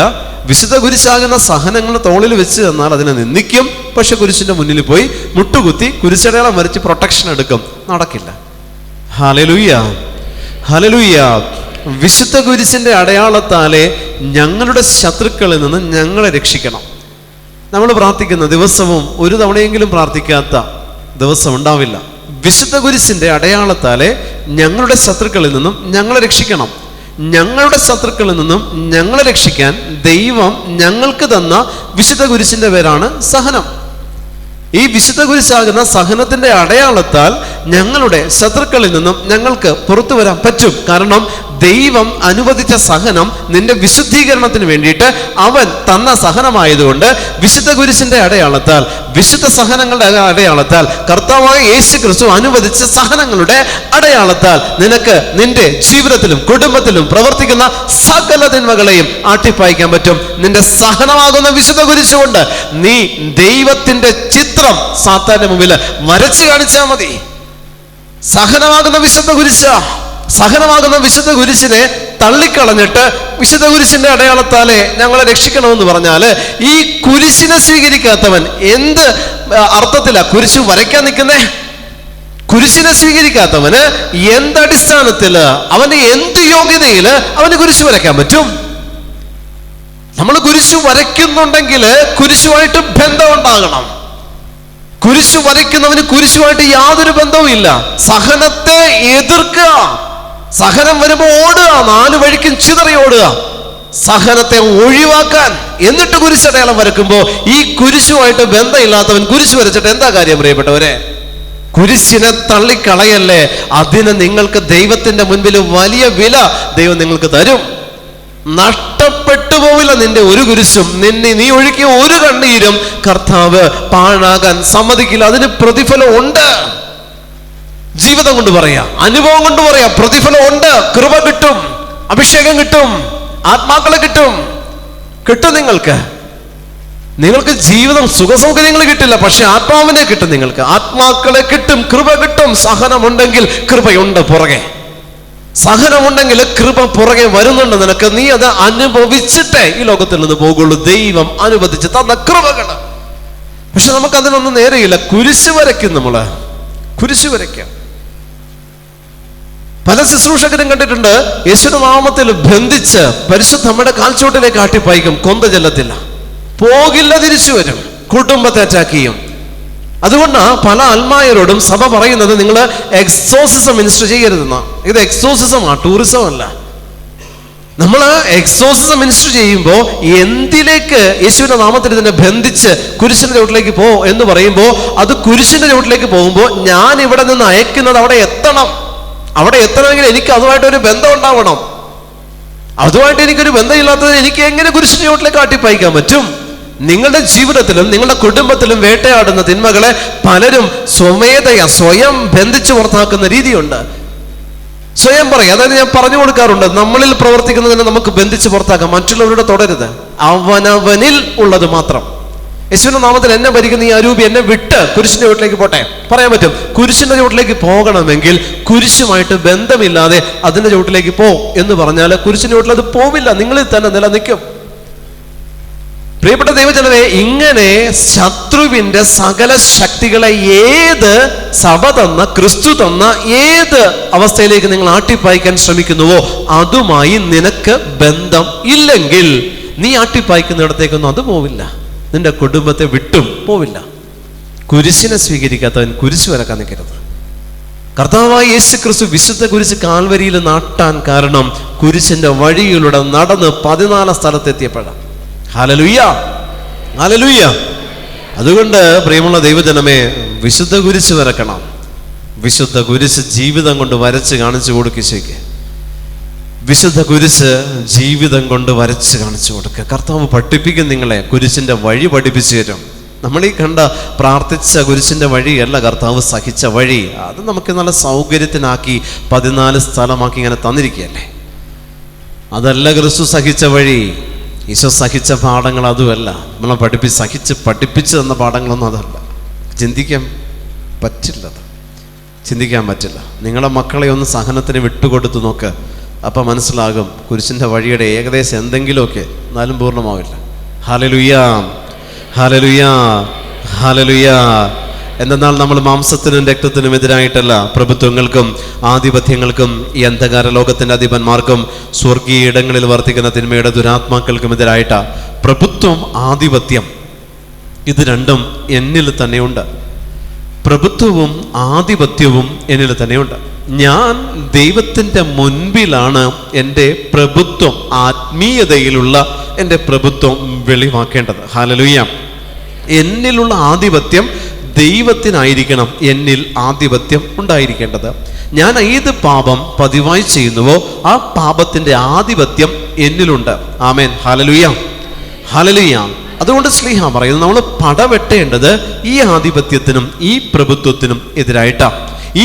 [SPEAKER 1] വിശുദ്ധ കുരിശാകുന്ന സഹനങ്ങൾ തോളിൽ വെച്ച് തന്നാൽ അതിനെ നിന്ദിക്കും. പക്ഷെ കുരിശിന്റെ മുന്നിൽ പോയി മുട്ടുകുത്തി കുരിശടയാളം വരച്ച് പ്രൊട്ടക്ഷൻ എടുക്കും, നടക്കില്ല. Hallelujah, hallelujah. വിശുദ്ധ കുരിശിന്റെ അടയാളത്താലെ ഞങ്ങളുടെ ശത്രുക്കളിൽ നിന്ന് ഞങ്ങളെ രക്ഷിക്കണം. നമ്മൾ പ്രാർത്ഥിക്കുന്ന ദിവസവും ഒരു തവണയെങ്കിലും പ്രാർത്ഥിക്കാത്ത ദിവസം ഉണ്ടാവില്ല. വിശുദ്ധ കുരിശിന്റെ അടയാളത്താലെ ഞങ്ങളുടെ ശത്രുക്കളിൽ നിന്നും ഞങ്ങളെ രക്ഷിക്കണം. ഞങ്ങളുടെ ശത്രുക്കളിൽ നിന്നും ഞങ്ങളെ രക്ഷിക്കാൻ ദൈവം ഞങ്ങൾക്ക് തന്ന വിശുദ്ധ കുരിശിന്റെ പേരാണ് സഹനം. ഈ വിശുദ്ധ കുരിശാകുന്ന സഹനത്തിന്റെ അടയാളത്താൽ ഞങ്ങളുടെ ശത്രുക്കളിൽ നിന്നും ഞങ്ങൾക്ക് പുറത്തു വരാൻ പറ്റും. കാരണം ദൈവം അനുവദിച്ച സഹനം നിന്റെ വിശുദ്ധീകരണത്തിന് വേണ്ടിയിട്ട് അവൻ തന്ന സഹനമായതുകൊണ്ട് വിശുദ്ധ കുരിശിന്റെ അടയാളത്താൽ, വിശുദ്ധ സഹനങ്ങളുടെ അടയാളത്താൽ, കർത്താവായ യേശു ക്രിസ്തു അനുവദിച്ച സഹനങ്ങളുടെ അടയാളത്താൽ നിനക്ക് നിന്റെ ജീവിതത്തിലും കുടുംബത്തിലും പ്രവർത്തിക്കുന്ന സകല തിന്മകളെയും ആട്ടിപ്പായിക്കാൻ പറ്റും. നിന്റെ സഹനമാകുന്ന വിശുദ്ധ കുരിശുകൊണ്ട് നീ ദൈവത്തിന്റെ ചിത്രം സാത്താന്റെ മുമ്പിൽ വരച്ചു കാണിച്ചാൽ മതി. സഹനമാകുന്ന വിശുദ്ധ കുരിശ, സഹനമാകുന്ന വിശുദ്ധ കുരിശിനെ തള്ളിക്കളഞ്ഞിട്ട് വിശുദ്ധ കുരിശിന്റെ അടയാളത്താലെ ഞങ്ങളെ രക്ഷിക്കണമെന്ന് പറഞ്ഞാല് ഈ കുരിശിനെ സ്വീകരിക്കാത്തവൻ എന്ത് അർത്ഥത്തിലാ കുരിശ് വരയ്ക്കാൻ നിൽക്കുന്നേ? കുരിശിനെ സ്വീകരിക്കാത്തവന് എന്തടിസ്ഥാനത്തില്, അവന്റെ എന്ത് യോഗ്യതയില് അവന് കുരിശ് വരയ്ക്കാൻ പറ്റും? നമ്മൾ കുരിശ് വരയ്ക്കുന്നുണ്ടെങ്കിൽ കുരിശുമായിട്ട് ബന്ധം ഉണ്ടാകണം. കുരിശ് വരയ്ക്കുന്നവന് കുരിശുമായിട്ട് യാതൊരു ബന്ധവും ഇല്ല. സഹനത്തെ എതിർക്കുക, സഹനം വരുമ്പോ ഓടുക, 4 വഴിക്കും ചിതറി ഓടുക, സഹനത്തെ ഒഴിവാക്കാൻ. എന്നിട്ട് കുരിശടയാളം വരയ്ക്കുമ്പോ ഈ കുരിശുമായിട്ട് ബന്ധമില്ലാത്തവൻ കുരിശ് വരച്ചിട്ട് എന്താ കാര്യം പ്രിയപ്പെട്ടവരെ? കുരിശിനെ തള്ളിക്കളയല്ലേ. അതിന് നിങ്ങൾക്ക് ദൈവത്തിന്റെ മുൻപിൽ വലിയ വില ദൈവം നിങ്ങൾക്ക് തരും. നഷ്ടപ്പെട്ടു പോവില്ല നിന്റെ ഒരു കുരിശും. നീ ഒഴുക്കിയ ഒരു കണ്ണീരും കർത്താവ് പാഴാകാൻ സമ്മതിക്കില്ല. അതിന് പ്രതിഫലം ഉണ്ട്. ജീവിതം കൊണ്ട് പറയാ, അനുഭവം കൊണ്ട് പറയാ, പ്രതിഫലം ഉണ്ട്. കൃപ കിട്ടും, അഭിഷേകം കിട്ടും, ആത്മാക്കളെ കിട്ടും. നിങ്ങൾക്ക് ജീവിതം സുഖസൗകര്യങ്ങൾ കിട്ടില്ല, പക്ഷെ ആത്മാവിനെ കിട്ടും. നിങ്ങൾക്ക് ആത്മാക്കളെ കിട്ടും, കൃപ കിട്ടും. സഹനമുണ്ടെങ്കിൽ കൃപയുണ്ട് പുറകെ. സഹനമുണ്ടെങ്കിൽ കൃപ പുറകെ വരുന്നുണ്ട് നിനക്ക്. നീ അത് അനുഭവിച്ചിട്ടേ ഈ ലോകത്തിൽ നിന്ന് പോകുള്ളൂ. ദൈവം അനുവദിച്ച് തന്ന കൃപകൾ. പക്ഷെ നമുക്ക് അതിനൊന്നും നേരെയില്ല. കുരിശ് വരയ്ക്കും. നമ്മള് കുരിശ് വരയ്ക്കാം. പല ശുശ്രൂഷകരും കണ്ടിട്ടുണ്ട്, യേശുവിന്റെ നാമത്തിൽ ബന്ധിച്ച് പരിശുദ്ധ നമ്മുടെ കാൽച്ചോട്ടിലേക്ക് ആട്ടിപ്പായിക്കും. കൊന്ത ചെല്ലത്തില്ല, പോകില്ല, തിരിച്ചു വരും, കുടുംബത്തെ അറ്റാക്ക് ചെയ്യും. അതുകൊണ്ട് പല ആത്മായരോടും സഭ പറയുന്നത് നിങ്ങൾ എക്സോസിസം മിനിസ്റ്റർ ചെയ്യരുതെന്ന. ഇത് എക്സോസിസമാണ്, ടൂറിസം അല്ല. നമ്മൾ എക്സോസിസം മിനിസ്റ്റർ ചെയ്യുമ്പോൾ എന്തിലേക്ക് യേശുവിന്റെ നാമത്തിൽ ഇതിനെ ബന്ധിച്ച് കുരിശിന്റെ ചുവട്ടിലേക്ക് പോ എന്ന് പറയുമ്പോൾ അത് കുരിശിന്റെ ചുവട്ടിലേക്ക് പോകുമ്പോൾ ഞാൻ ഇവിടെ നിന്ന് അയക്കുന്നത് അവിടെ എത്തണം. അവിടെ എത്തണമെങ്കിൽ എനിക്ക് അതുമായിട്ടൊരു ബന്ധം ഉണ്ടാവണം. അതുമായിട്ട് എനിക്കൊരു ബന്ധമില്ലാത്തത് എനിക്ക് എങ്ങനെ കുരിശിന്റെ ചുവട്ടിലേക്ക് ആട്ടിപ്പായിക്കാൻ പറ്റും? നിങ്ങളുടെ ജീവിതത്തിലും നിങ്ങളുടെ കുടുംബത്തിലും വേട്ടയാടുന്ന തിന്മകളെ പലരും സ്വയം ബന്ധിച്ചു പുറത്താക്കുന്ന രീതിയുണ്ട്. സ്വയം പറയും. അതായത് ഞാൻ പറഞ്ഞു കൊടുക്കാറുണ്ട്, നമ്മളിൽ പ്രവർത്തിക്കുന്നതിനെ നമുക്ക് ബന്ധിച്ച് പുറത്താക്കാം, മറ്റുള്ളവരുടെ തുടരുത്. അവനവനിൽ ഉള്ളത് മാത്രം. യേശുവിന്റെ നാമത്തിൽ എന്നെ ഭരിക്കുന്ന ഈ അരൂപി എന്നെ വിട്ട് കുരിശിന്റെ വീട്ടിലേക്ക് പോട്ടെ പറയാൻ പറ്റും. കുരിശിന്റെ ചുവട്ടിലേക്ക് പോകണമെങ്കിൽ കുരിശുമായിട്ട് ബന്ധമില്ലാതെ അതിന്റെ ചുവട്ടിലേക്ക് പോ എന്ന് പറഞ്ഞാൽ കുരിശിന്റെ ചുവട്ടിൽ അത് പോവില്ല, നിങ്ങളിൽ തന്നെ നിലനിൽക്കും. പ്രിയപ്പെട്ട ദൈവജനമേ, ഇങ്ങനെ ശത്രുവിന്റെ സകല ശക്തികളെ ഏത് സഭ തന്ന, ക്രിസ്തു തന്ന ഏത് അവസ്ഥയിലേക്ക് നിങ്ങൾ ആട്ടിപ്പായിക്കാൻ ശ്രമിക്കുന്നുവോ അതുമായി നിനക്ക് ബന്ധം ഇല്ലെങ്കിൽ നീ ആട്ടിപ്പായിക്കുന്നിടത്തേക്കൊന്നും അത് പോവില്ല. നിന്റെ കുടുംബത്തെ വിട്ടും പോവില്ല. കുരിശിനെ സ്വീകരിക്കാത്തവൻ കുരിശ് വരക്കാൻ നിൽക്കരുത്. കർത്താവായ യേശു ക്രിസ്തു വിശുദ്ധ കുരിശ് കാൽവരിയിൽ നാട്ടാൻ കാരണം കുരിശിന്റെ വഴിയിലൂടെ നടന്ന് 14 സ്ഥലത്തെത്തിയപ്പോഴാണ്. Hallelujah, hallelujah. അതുകൊണ്ട് പ്രിയമുള്ള ദൈവജനമേ, വിശുദ്ധ കുരിശ് വരക്കണം. വിശുദ്ധ കുരിശ് ജീവിതം കൊണ്ട് വരച്ച് കാണിച്ചു കൊടുക്കുക. വിശുദ്ധ കുരിശ് ജീവിതം കൊണ്ട് വരച്ച് കാണിച്ചു കൊടുക്കുക. കർത്താവ് പഠിപ്പിക്കും നിങ്ങളെ, കുരിശിന്റെ വഴി പഠിപ്പിച്ചു തരും. നമ്മൾ ഈ കണ്ട പ്രാർത്ഥിച്ച കുരിശിന്റെ വഴിയല്ല കർത്താവ് സഹിച്ച വഴി. അത് നമുക്ക് നല്ല സൗകര്യത്തിനാക്കി 14 സ്ഥലമാക്കി ഇങ്ങനെ തന്നിരിക്കുകയല്ലേ. അതല്ല ക്രിസ്തു സഹിച്ച വഴി. ഈശോ സഹിച്ച പാഠങ്ങൾ അതുമല്ല. നമ്മളെ പഠിപ്പിച്ച് തന്ന പാഠങ്ങളൊന്നും അതല്ല. ചിന്തിക്കാൻ പറ്റില്ല. നിങ്ങളെ മക്കളെ ഒന്ന് സഹനത്തിന് വിട്ടുകൊടുത്തു നോക്ക്. അപ്പം മനസ്സിലാകും കുരിശിൻ്റെ വഴിയുടെ ഏകദേശം എന്തെങ്കിലുമൊക്കെ, എന്നാലും പൂർണ്ണമാവില്ല. Hallelujah, hallelujah, hallelujah. എന്തെന്നാൽ നമ്മൾ മാംസത്തിനും രക്തത്തിനും എതിരായിട്ടല്ല, പ്രഭുത്വങ്ങൾക്കും ആധിപത്യങ്ങൾക്കും ഈ അന്ധകാര ലോകത്തിൻ്റെ അധിപന്മാർക്കും സ്വർഗീയ ഇടങ്ങളിൽ വർത്തിക്കുന്ന തിന്മയുടെ ദുരാത്മാക്കൾക്കും എതിരായിട്ടാ. പ്രഭുത്വം, ആധിപത്യം, ഇത് രണ്ടും എന്നിൽ തന്നെയുണ്ട്. പ്രഭുത്വവും ആധിപത്യവും എന്നിൽ തന്നെയുണ്ട്. ഞാൻ ദൈവത്തിൻ്റെ മുൻപിലാണ് എൻ്റെ പ്രഭുത്വം, ആത്മീയതയിലുള്ള എൻ്റെ പ്രഭുത്വം വെളിവാക്കേണ്ടത്. ഹല്ലേലൂയ. എന്നിലുള്ള ആധിപത്യം ദൈവത്തിനായിരിക്കണം എന്നിൽ ആധിപത്യം ഉണ്ടായിരിക്കേണ്ടത്. ഞാൻ ഏത് പാപം പതിവായി ചെയ്യുന്നുവോ ആ പാപത്തിന്റെ ആധിപത്യം എന്നിലുണ്ട്. ആമേൻ, ഹല്ലേലൂയ, ഹല്ലേലൂയ. അതുകൊണ്ട് ശ്ലീഹ പറയുന്നു, നമ്മൾ പടവെട്ടേണ്ടത് ഈ ആധിപത്യത്തിനും ഈ പ്രഭുത്വത്തിനും എതിരായിട്ടാണ്.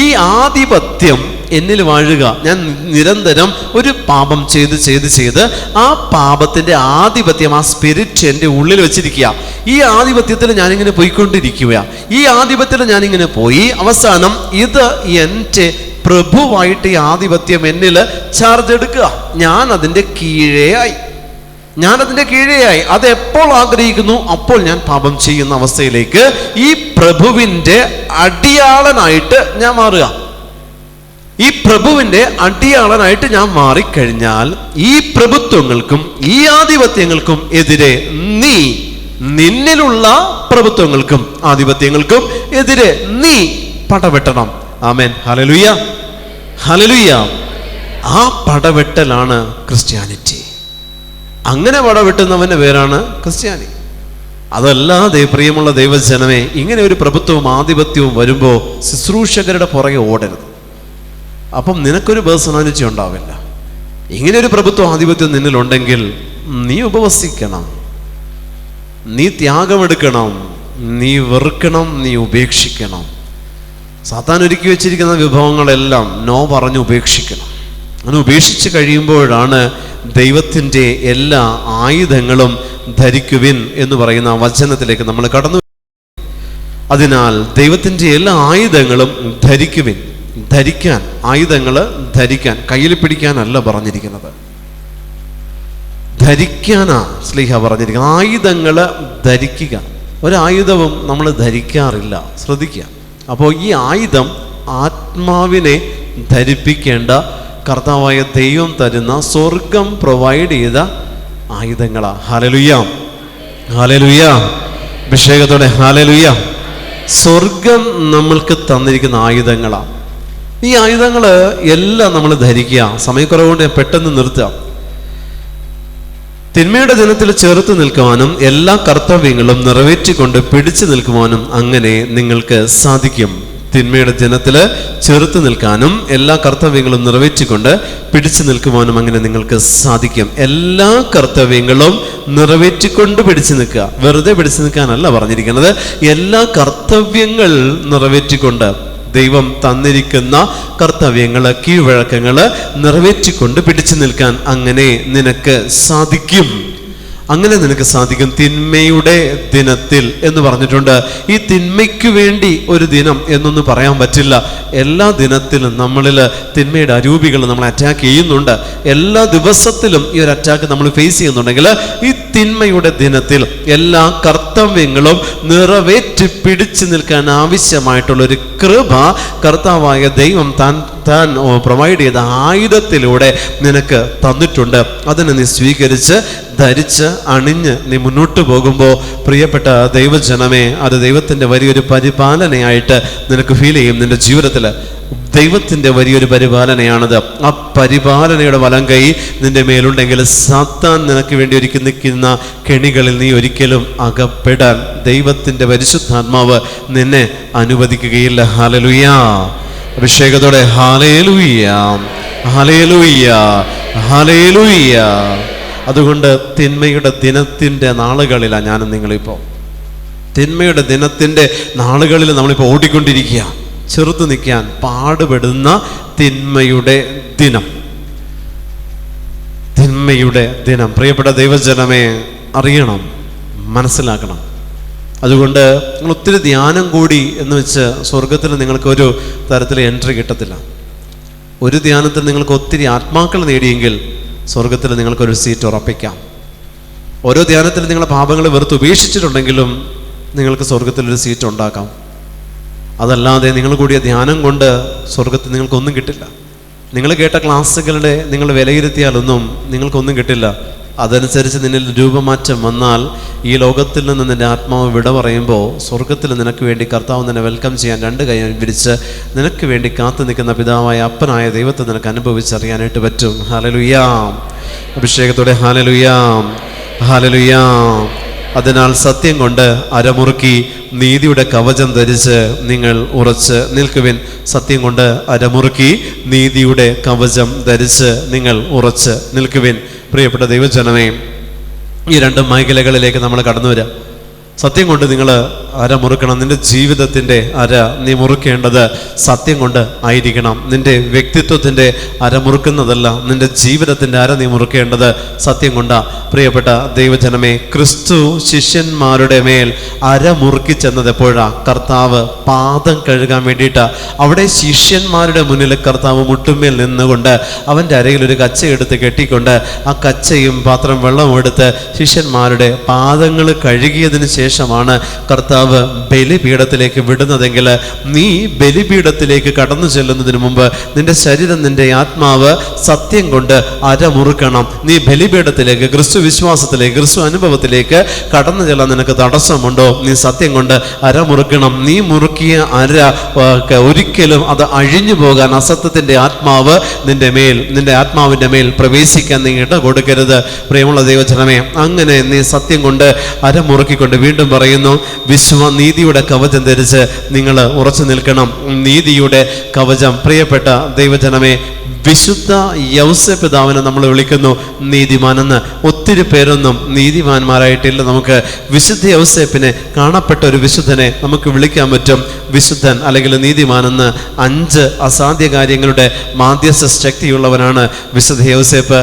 [SPEAKER 1] ഈ ആധിപത്യം എന്നിൽ വാഴുക. ഞാൻ നിരന്തരം ഒരു പാപം ചെയ്ത് ആ പാപത്തിന്റെ ആധിപത്യം, ആ സ്പിരിറ്റ് എൻ്റെ ഉള്ളിൽ വെച്ചിരിക്കുക. ഈ ആധിപത്യത്തിൽ ഞാനിങ്ങനെ പോയിക്കൊണ്ടിരിക്കുക. ഈ ആധിപത്യത്തിൽ ഞാനിങ്ങനെ പോയി അവസാനം ഇത് എൻ്റെ പ്രഭുവായിട്ട് ഈ ആധിപത്യം എന്നിൽ ചാർജ് എടുക്കുക. ഞാൻ അതിൻ്റെ കീഴെയായി. അത് എപ്പോൾ ആഗ്രഹിക്കുന്നു അപ്പോൾ ഞാൻ പാപം ചെയ്യുന്ന അവസ്ഥയിലേക്ക് ഈ പ്രഭുവിൻ്റെ അടിയാളനായിട്ട് ഞാൻ മാറുക. ഈ പ്രഭുവിൻ്റെ അടിയാളനായിട്ട് ഞാൻ മാറിക്കഴിഞ്ഞാൽ ഈ പ്രഭുത്വങ്ങൾക്കും ഈ ആധിപത്യങ്ങൾക്കും എതിരെ നിന്നിലുള്ള പ്രഭുത്വങ്ങൾക്കും ആധിപത്യങ്ങൾക്കും എതിരെ നീ പടവെട്ടണം. ആമേൻ, ഹല്ലേലൂയ, ഹല്ലേലൂയ. ആ പടവെട്ടലാണ് ക്രിസ്ത്യാനിറ്റി. അങ്ങനെ പടവെട്ടുന്നവന്റെ പേരാണ് ക്രിസ്ത്യാനി. അതല്ലാതെ പ്രിയമുള്ള ദൈവജനമേ, ഇങ്ങനെ ഒരു പ്രഭുത്വവും ആധിപത്യവും വരുമ്പോൾ ശുശ്രൂഷകരുടെ പുറകെ ഓടരുത്. അപ്പം നിനക്കൊരു പേഴ്സണാലിറ്റി ഉണ്ടാവില്ല. ഇങ്ങനെ ഒരു പ്രഭുത്വം ആധിപത്യം നിന്നിലുണ്ടെങ്കിൽ നീ ഉപവസിക്കണം, നീ ത്യാഗമെടുക്കണം, നീ വെറുക്കണം, നീ ഉപേക്ഷിക്കണം. സാത്താൻ ഒരുക്കി വെച്ചിരിക്കുന്ന വിഭവങ്ങളെല്ലാം നോ പറഞ്ഞ് ഉപേക്ഷിക്കണം. അങ്ങനെ ഉപേക്ഷിച്ച് കഴിയുമ്പോഴാണ് ദൈവത്തിൻ്റെ എല്ലാ ആയുധങ്ങളും ധരിക്കുവിൻ എന്ന് പറയുന്ന വചനത്തിലേക്ക് നമ്മൾ കടന്നു. അതിനാൽ ദൈവത്തിൻ്റെ എല്ലാ ആയുധങ്ങളും ധരിക്കുവിൻ. ധരിക്കാൻ, ആയുധങ്ങൾ ധരിക്കാൻ, കയ്യിൽ പിടിക്കാനല്ല പറഞ്ഞിരിക്കുന്നത്, ധരിക്കാനാ ശ്ലീഹ പറഞ്ഞിരിക്കുന്നത്. ആയുധങ്ങൾ ധരിക്കുക. ഒരായുധവും നമ്മൾ ധരിക്കാറില്ല, ശ്രദ്ധിക്കുക. അപ്പോൾ ഈ ആയുധം ആത്മാവിനെ ധരിപ്പിക്കേണ്ട കർത്താവായ ദൈവം തരുന്ന, സ്വർഗം പ്രൊവൈഡ് ചെയ്ത ആയുധങ്ങളാ. ഹല്ലേലൂയ, ഹല്ലേലൂയ, അഭിഷേകത്തോടെ ഹല്ലേലൂയ. സ്വർഗം നമ്മൾക്ക് തന്നിരിക്കുന്ന ആയുധങ്ങളാ. ഈ ആയുധങ്ങൾ എല്ലാം നമ്മൾ ധരിക്കുക. സമയക്കുറവുകൊണ്ട് ഞാൻ പെട്ടെന്ന് നിർത്തുക. തിന്മയുടെ ദിനത്തിൽ ചെറുത്ത് നിൽക്കുവാനും എല്ലാ കർത്തവ്യങ്ങളും നിറവേറ്റിക്കൊണ്ട് പിടിച്ചു നിൽക്കുവാനും അങ്ങനെ നിങ്ങൾക്ക് സാധിക്കും. തിന്മയുടെ ദിനത്തിൽ ചെറുത്ത് നിൽക്കാനും എല്ലാ കർത്തവ്യങ്ങളും നിറവേറ്റിക്കൊണ്ട് പിടിച്ചു നിൽക്കുവാനും അങ്ങനെ നിങ്ങൾക്ക് സാധിക്കും. എല്ലാ കർത്തവ്യങ്ങളും നിറവേറ്റിക്കൊണ്ട് പിടിച്ചു നിൽക്കുക. വെറുതെ പിടിച്ചു നിൽക്കാനല്ല പറഞ്ഞിരിക്കുന്നത്. എല്ലാ കർത്തവ്യങ്ങൾ നിറവേറ്റിക്കൊണ്ട്, ദൈവം തന്നിരിക്കുന്ന കർത്തവ്യങ്ങൾ, കീഴ്വഴക്കങ്ങൾ നിറവേറ്റിക്കൊണ്ട് പിടിച്ചു നിൽക്കാൻ അങ്ങനെ നിനക്ക് സാധിക്കും. അങ്ങനെ നിനക്ക് സാധിക്കും. തിന്മയുടെ ദിനത്തിൽ എന്ന് പറഞ്ഞിട്ടുണ്ട്. ഈ തിന്മയ്ക്ക് വേണ്ടി ഒരു ദിനം എന്നൊന്നും പറയാൻ പറ്റില്ല. എല്ലാ ദിനത്തിലും നമ്മളിൽ തിന്മയുടെ അരൂപികൾ നമ്മളെ അറ്റാക്ക് ചെയ്യുന്നുണ്ട്. എല്ലാ ദിവസത്തിലും ഈ ഒരു അറ്റാക്ക് നമ്മൾ ഫേസ് ചെയ്യുന്നുണ്ടെങ്കിൽ ഈ തിന്മയുടെ ദിനത്തിൽ എല്ലാ കർത്തവ്യങ്ങളും നിറവേറ്റി പിടിച്ചു നിൽക്കാൻ ആവശ്യമായിട്ടുള്ളൊരു കൃപ കർത്താവായ ദൈവം താൻ പ്രൊവൈഡ് ചെയ്ത ആയുധത്തിലൂടെ നിനക്ക് തന്നിട്ടുണ്ട്. അതിനെ നീ സ്വീകരിച്ച് ധരിച്ച് അണിഞ്ഞ് നീ മുന്നോട്ട് പോകുമ്പോൾ പ്രിയപ്പെട്ട ദൈവജനമേ, അത് ദൈവത്തിൻ്റെ വലിയൊരു പരിപാലനയായിട്ട് നിനക്ക് ഫീൽ ചെയ്യും. നിന്റെ ജീവിതത്തിൽ ദൈവത്തിൻ്റെ വലിയൊരു പരിപാലനയാണത്. ആ പരിപാലനയുടെ വലം കൈ നിന്റെ മേലുണ്ടെങ്കിൽ സാത്താൻ നിനക്ക് വേണ്ടി ഒരുക്കി നിൽക്കുന്ന കെണികളിൽ നീ ഒരിക്കലും അകപ്പെടാൻ ദൈവത്തിൻ്റെ പരിശുദ്ധാത്മാവ് നിന്നെ അനുവദിക്കുകയില്ല. ഹല്ലേലൂയ, അഭിഷേകത്തോടെ ഹല്ലേലൂയ, ഹല്ലേലൂയ, ഹല്ലേലൂയ. അതുകൊണ്ട് തിന്മയുടെ ദിനത്തിൻ്റെ നാളുകളിലാണ് ഞാനും നിങ്ങളിപ്പോൾ. തിന്മയുടെ ദിനത്തിൻ്റെ നാളുകളിൽ നമ്മളിപ്പോൾ ഓടിക്കൊണ്ടിരിക്കുക. ചെറുത്ത് നിൽക്കാൻ പാടുപെടുന്ന തിന്മയുടെ ദിനം, തിന്മയുടെ ദിനം. പ്രിയപ്പെട്ട ദൈവജനമേ, അറിയണം, മനസ്സിലാക്കണം. അതുകൊണ്ട് നിങ്ങൾ ഒത്തിരി ധ്യാനം കൂടി എന്ന് വെച്ച് സ്വർഗത്തിൽ നിങ്ങൾക്കൊരു തരത്തിൽ എൻട്രി കിട്ടത്തില്ല. ഒരു ധ്യാനത്തിൽ നിങ്ങൾക്ക് ഒത്തിരി ആത്മാക്കൾ നേടിയെങ്കിൽ സ്വർഗത്തിൽ നിങ്ങൾക്കൊരു സീറ്റ് ഉറപ്പിക്കാം. ഓരോ ധ്യാനത്തിൽ നിങ്ങളുടെ പാപങ്ങൾ വെറുത്ത് ഉപേക്ഷിച്ചിട്ടുണ്ടെങ്കിലും നിങ്ങൾക്ക് സ്വർഗത്തിലൊരു സീറ്റ് ഉണ്ടാക്കാം. അതല്ലാതെ നിങ്ങൾ കൂടിയ ധ്യാനം കൊണ്ട് സ്വർഗത്തിൽ നിങ്ങൾക്കൊന്നും കിട്ടില്ല. നിങ്ങൾ കേട്ട ക്ലാസ്സുകളുടെ നിങ്ങൾ വിലയിരുത്തിയാലൊന്നും നിങ്ങൾക്കൊന്നും കിട്ടില്ല. അതനുസരിച്ച് നിന്നിൽ രൂപമാറ്റം വന്നാൽ ഈ ലോകത്തിൽ നിന്ന് നിന്റെ ആത്മാവ് വിട പറയുമ്പോൾ സ്വർഗത്തിൽ നിനക്ക് വേണ്ടി കർത്താവ് നിന്നെ വെൽക്കം ചെയ്യാൻ രണ്ട് കൈ വിരിച്ച് നിനക്ക് വേണ്ടി കാത്തു നിൽക്കുന്ന പിതാവായ അപ്പനായ ദൈവത്തെ നിനക്ക് അനുഭവിച്ചറിയാനായിട്ട് പറ്റും. ഹല്ലേലൂയ, അഭിഷേകത്തോടെ ഹല്ലേലൂയ, ഹല്ലേലൂയ, അതിനാൽ സത്യം കൊണ്ട് അരമുറുക്കി നീതിയുടെ കവചം ധരിച്ച് നിങ്ങൾ ഉറച്ച് നിൽക്കുവിൻ. സത്യം കൊണ്ട് അരമുറുക്കി നീതിയുടെ കവചം ധരിച്ച് നിങ്ങൾ ഉറച്ച് നിൽക്കുവിൻ. പ്രിയപ്പെട്ട ദൈവജനമേ, ഈ രണ്ട് മേഖലകളിലേക്ക് നമ്മൾ കടന്നു വരാം. സത്യം കൊണ്ട് നിങ്ങൾ അര മുറുക്കണം. നിന്റെ ജീവിതത്തിൻ്റെ അര നീ മുറുക്കേണ്ടത് സത്യം കൊണ്ട് ആയിരിക്കണം. നിന്റെ വ്യക്തിത്വത്തിൻ്റെ അര മുറുക്കുന്നതല്ല, നിന്റെ ജീവിതത്തിൻ്റെ അര നീ മുറുക്കേണ്ടത് സത്യം കൊണ്ടാ. പ്രിയപ്പെട്ട ദൈവജനമേ, ക്രിസ്തു ശിഷ്യന്മാരുടെ മേൽ അര മുറുക്കി ചെന്നത് എപ്പോഴാ? കർത്താവ് പാദം കഴുകാൻ വേണ്ടിയിട്ടാ. അവിടെ ശിഷ്യന്മാരുടെ മുന്നിൽ കർത്താവ് മുട്ടുമേൽ നിന്നുകൊണ്ട് അവൻ്റെ അരയിൽ ഒരു കച്ചയെടുത്ത് കെട്ടിക്കൊണ്ട് ആ കച്ചയും പാത്രം വെള്ളവും എടുത്ത് ശിഷ്യന്മാരുടെ പാദങ്ങൾ കഴുകിയതിന് ശേഷമാണ് കർത്താവ് ബലിപീഠത്തിലേക്ക് വിടുന്നതെങ്കിൽ, നീ ബലിപീഠത്തിലേക്ക് കടന്നു ചെല്ലുന്നതിന് മുമ്പ് നിന്റെ ശരീരം, നിന്റെ ആത്മാവ് സത്യം കൊണ്ട് അരമുറുക്കണം. നീ ബലിപീഠത്തിലേക്ക്, ക്രിസ്തു വിശ്വാസത്തിലേക്ക്, ക്രിസ്തു അനുഭവത്തിലേക്ക് കടന്നു ചെല്ലാൻ നിനക്ക് തടസ്സമുണ്ടോ? നീ സത്യം കൊണ്ട് അരമുറുക്കണം. നീ മുറുക്കിയ അര ഒരിക്കലും അത് അഴിഞ്ഞു പോകാൻ അസത്യത്തിൻ്റെ ആത്മാവ് നിന്റെ ആത്മാവിൻ്റെ മേൽ പ്രവേശിക്കാൻ നീ ഇട കൊടുക്കരുത്. പ്രിയമുള്ള ദൈവജനമേ, അങ്ങനെ നീ സത്യം കൊണ്ട് അരമുറുക്കിക്കൊണ്ട് വീണ്ടും പറയുന്നു, നീതിയുടെ കവചം ധരിച്ച് നിങ്ങൾ ഉറച്ചു നിൽക്കണം. നീതിയുടെ കവചം. പ്രിയപ്പെട്ട ദൈവജനമേ, വിശുദ്ധ യൗസേപ്പ് പിതാവിനെ നമ്മൾ വിളിക്കുന്നു നീതിമാനെന്ന്. ഒത്തിരി പേരൊന്നും നീതിമാന്മാരായിട്ടില്ല. നമുക്ക് വിശുദ്ധ യൗസേപ്പിനെ, കാണപ്പെട്ട ഒരു വിശുദ്ധനെ നമുക്ക് വിളിക്കാൻ പറ്റും വിശുദ്ധൻ അല്ലെങ്കിൽ നീതിമാനെന്ന്. 5 അസാധ്യ കാര്യങ്ങളുടെ മാധ്യസ്ഥ ശക്തിയുള്ളവനാണ് വിശുദ്ധ യൗസേപ്പ്.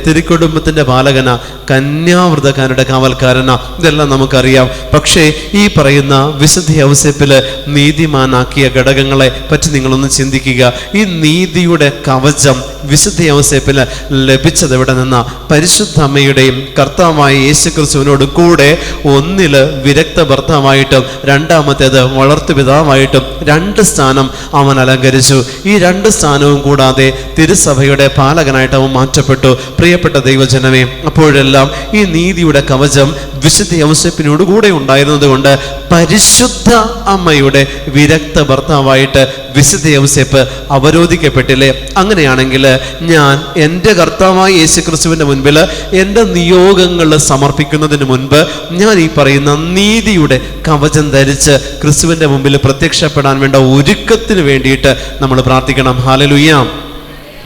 [SPEAKER 1] തിരുക്കുടുംബത്തിൻ്റെ പാലകന, കന്യാവ്രതക്കാരുടെ കാവൽക്കാരന, ഇതെല്ലാം നമുക്കറിയാം. പക്ഷേ ഈ പറയുന്ന വിശുദ്ധ യൗസേപ്പിൽ നീതിമാനാക്കിയ ഘടകങ്ങളെ പറ്റി നിങ്ങളൊന്ന് ചിന്തിക്കുക. ഈ നീതിയുടെ കവചം വിശുദ്ധ യൗസേപ്പിന് ലഭിച്ചത് എവിടെ നിന്നാ? പരിശുദ്ധ അമ്മയുടെയും കർത്താവായ യേശുക്രിസ്തുവിനോട് കൂടെ ഒന്നില് വിരക്ത ഭർത്താവായിട്ടും രണ്ടാമത്തേത് വളർത്തു പിതാവായിട്ടും 2 സ്ഥാനം അവൻ അലങ്കരിച്ചു. ഈ 2 സ്ഥാനവും കൂടാതെ തിരുസഭയുടെ പാലകനായിട്ട് അവൻ മാറ്റപ്പെട്ടു. പ്രിയപ്പെട്ട ദൈവജനമേ, അപ്പോഴെല്ലാം ഈ നീതിയുടെ കവചം വിശുദ്ധ യൗസേപ്പിനോട് കൂടെ ഉണ്ടായിരുന്നത് കൊണ്ട് പരിശുദ്ധ അമ്മയുടെ വിരക്ത ഭർത്താവായിട്ട് വിശുദ്ധ യൗസേപ്പ് അവരോധിക്കപ്പെട്ടില്ലേ? അങ്ങനെയാണെങ്കിൽ ഞാൻ എൻ്റെ കർത്താവായ യേശുക്രിസ്തുവിൻ്റെ മുൻപിൽ എൻ്റെ നിയോഗങ്ങൾ സമർപ്പിക്കുന്നതിന് മുൻപ് ഞാൻ ഈ പറയുന്ന നീതിയുടെ കവചം ധരിച്ച് ക്രിസ്തുവിൻ്റെ മുമ്പിൽ പ്രത്യക്ഷപ്പെടാൻ വേണ്ട ഒരുക്കത്തിന് വേണ്ടിയിട്ട് നമ്മൾ പ്രാർത്ഥിക്കണം. Hallelujah,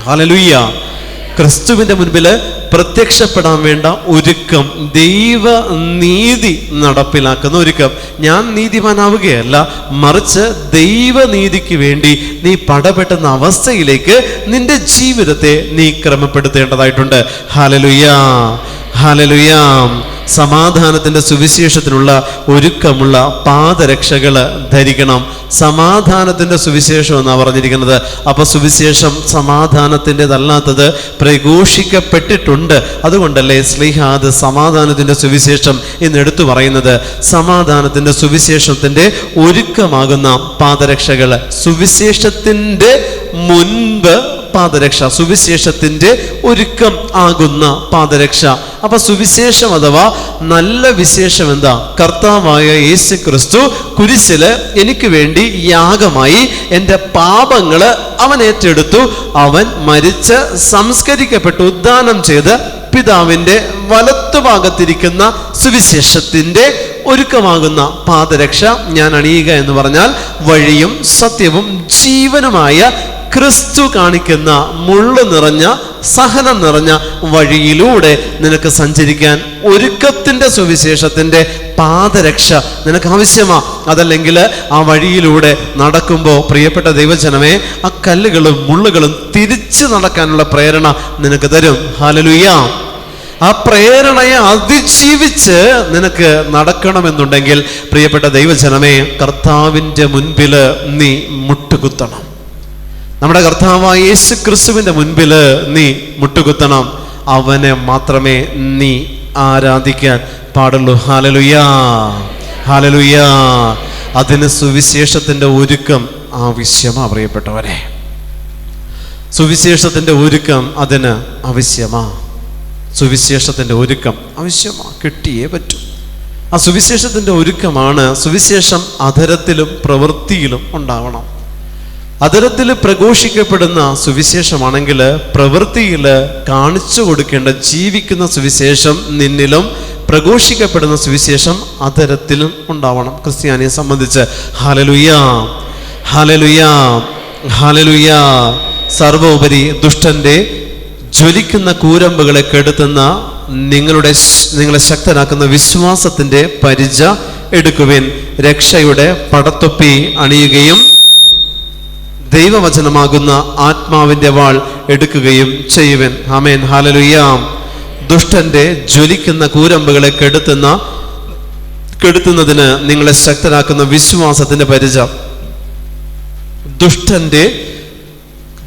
[SPEAKER 1] hallelujah. ക്രിസ്തുവിൻ്റെ മുൻപിൽ പ്രത്യക്ഷപ്പെടാൻ വേണ്ട ഒരുക്കം, ദൈവ നീതി നടപ്പിലാക്കുന്ന ഒരുക്കം. ഞാൻ നീതിമാനാവുകയല്ല, മറിച്ച് ദൈവനീതിക്ക് വേണ്ടി നീ പടപെട്ടുന്ന അവസ്ഥയിലേക്ക് നിന്റെ ജീവിതത്തെ നീ ക്രമപ്പെടുത്തേണ്ടതായിട്ടുണ്ട്. Hallelujah, hallelujah. സമാധാനത്തിൻ്റെ സുവിശേഷത്തിനുള്ള ഒരുക്കമുള്ള പാദരക്ഷകൾ ധരിക്കണം. സമാധാനത്തിൻ്റെ സുവിശേഷം എന്നാണ് പറഞ്ഞിരിക്കുന്നത്. അപ്പൊ സുവിശേഷം സമാധാനത്തിൻ്റെതല്ലാത്തത് പ്രഘോഷിക്കപ്പെട്ടിട്ടുണ്ട്. അതുകൊണ്ടല്ലേ സ്ലീഹ അത് സമാധാനത്തിൻ്റെ സുവിശേഷം എന്ന് എടുത്തു പറയുന്നത്. സമാധാനത്തിൻ്റെ സുവിശേഷത്തിൻ്റെ ഒരുക്കമാകുന്ന പാദരക്ഷകൾ, സുവിശേഷത്തിൻ്റെ മുൻപ് പാദരക്ഷ, സുവിശേഷത്തിൻ്റെ ഒരുക്കം ആകുന്ന പാദരക്ഷ. അപ്പൊ സുവിശേഷം അഥവാ നല്ല വിശേഷം എന്താ? കർത്താവായ യേശു ക്രിസ്തു കുരിശില് എനിക്ക് വേണ്ടി യാഗമായി എൻ്റെ പാപങ്ങള് അവൻ ഏറ്റെടുത്തു. അവൻ മരിച്ച് സംസ്കരിക്കപ്പെട്ടു, ഉദ്ധാനം ചെയ്ത് പിതാവിൻ്റെ വലത്തുഭാഗത്തിരിക്കുന്ന സുവിശേഷത്തിൻ്റെ ഒരുക്കമാകുന്ന പാദരക്ഷ ഞാൻ അണിയുക എന്ന് പറഞ്ഞാൽ വഴിയും സത്യവും ജീവനുമായ ക്രിസ്തു കാണിക്കുന്ന മുള്ളു നിറഞ്ഞ, സഹനം നിറഞ്ഞ വഴിയിലൂടെ നിനക്ക് സഞ്ചരിക്കാൻ ഒരുക്കത്തിൻ്റെ സുവിശേഷത്തിൻ്റെ പാദരക്ഷ നിനക്ക് ആവശ്യമാ. അതല്ലെങ്കിൽ ആ വഴിയിലൂടെ നടക്കുമ്പോൾ പ്രിയപ്പെട്ട ദൈവജനമേ, ആ കല്ലുകളും മുള്ളുകളും തിരിച്ചു നടക്കാനുള്ള പ്രേരണ നിനക്ക് തരും. ഹല്ലേലൂയ. ആ പ്രേരണയെ അതിജീവിച്ച് നിനക്ക് നടക്കണമെന്നുണ്ടെങ്കിൽ പ്രിയപ്പെട്ട ദൈവജനമേ, കർത്താവിൻ്റെ മുൻപിൽ നീ മുട്ടുകുത്തണം. നമ്മുടെ കർത്താവായ യേശു ക്രിസ്തുവിൻ്റെ മുൻപിൽ നീ മുട്ടുകുത്തണം. അവനെ മാത്രമേ നീ ആരാധിക്കാൻ പാടുള്ളൂ. Hallelujah, hallelujah. അതിന് സുവിശേഷത്തിൻ്റെ ഒരുക്കം ആവശ്യമാ പ്രിയപ്പെട്ടവരെ. സുവിശേഷത്തിൻ്റെ ഒരുക്കം അതിന് ആവശ്യമാ. സുവിശേഷത്തിൻ്റെ ഒരുക്കം ആവശ്യമാ, കിട്ടിയേ പറ്റൂ. ആ സുവിശേഷത്തിൻ്റെ ഒരുക്കമാണ്. സുവിശേഷം അധരത്തിലും പ്രവൃത്തിയിലും ഉണ്ടാവണം. അധരത്തിൽ പ്രഘോഷിക്കപ്പെടുന്ന സുവിശേഷമാണെങ്കിൽ പ്രവൃത്തിയിൽ കാണിച്ചു കൊടുക്കേണ്ട ജീവിക്കുന്ന സുവിശേഷം നിന്നിലും പ്രഘോഷിക്കപ്പെടുന്ന സുവിശേഷം അതരത്തിലും ഉണ്ടാവണം. ക്രിസ്ത്യാനിയെ സംബന്ധിച്ച് ഹല്ലേലൂയാ, ഹല്ലേലൂയാ, ഹല്ലേലൂയാ. സർവോപരി ദുഷ്ടന്റെ ജ്വലിക്കുന്ന കൂരമ്പുകളെ കെടുത്തുന്ന നിങ്ങളെ ശക്തനാക്കുന്ന വിശ്വാസത്തിന്റെ പരിച എടുക്കുവിൻ. രക്ഷയുടെ പടത്തൊപ്പി അണിയുകയും ദൈവവചനമാകുന്ന ആത്മാവിന്റെ വാൾ എടുക്കുകയും ചെയ്യുവൻ. ആമേൻ, ഹല്ലേലൂയ. ദുഷ്ടന്റെ ജ്വലിക്കുന്ന കൂരമ്പുകളെ കെടുത്തുന്നതിന് നിങ്ങളെ ശക്തനാക്കുന്ന വിശ്വാസത്തിന്റെ പരിച. ദുഷ്ടന്റെ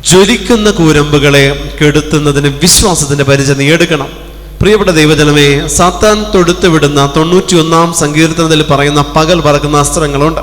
[SPEAKER 1] ജ്വലിക്കുന്ന കൂരമ്പുകളെ കെടുത്തുന്നതിന് വിശ്വാസത്തിന്റെ പരിച നീ എടുക്കണം. പ്രിയപ്പെട്ട ദൈവജനമേ, സാത്താൻ തൊടുത്തുവിടുന്ന 91 സങ്കീർത്തനത്തിൽ പറയുന്ന പകൽ പറക്കുന്ന അസ്ത്രങ്ങളുണ്ട്.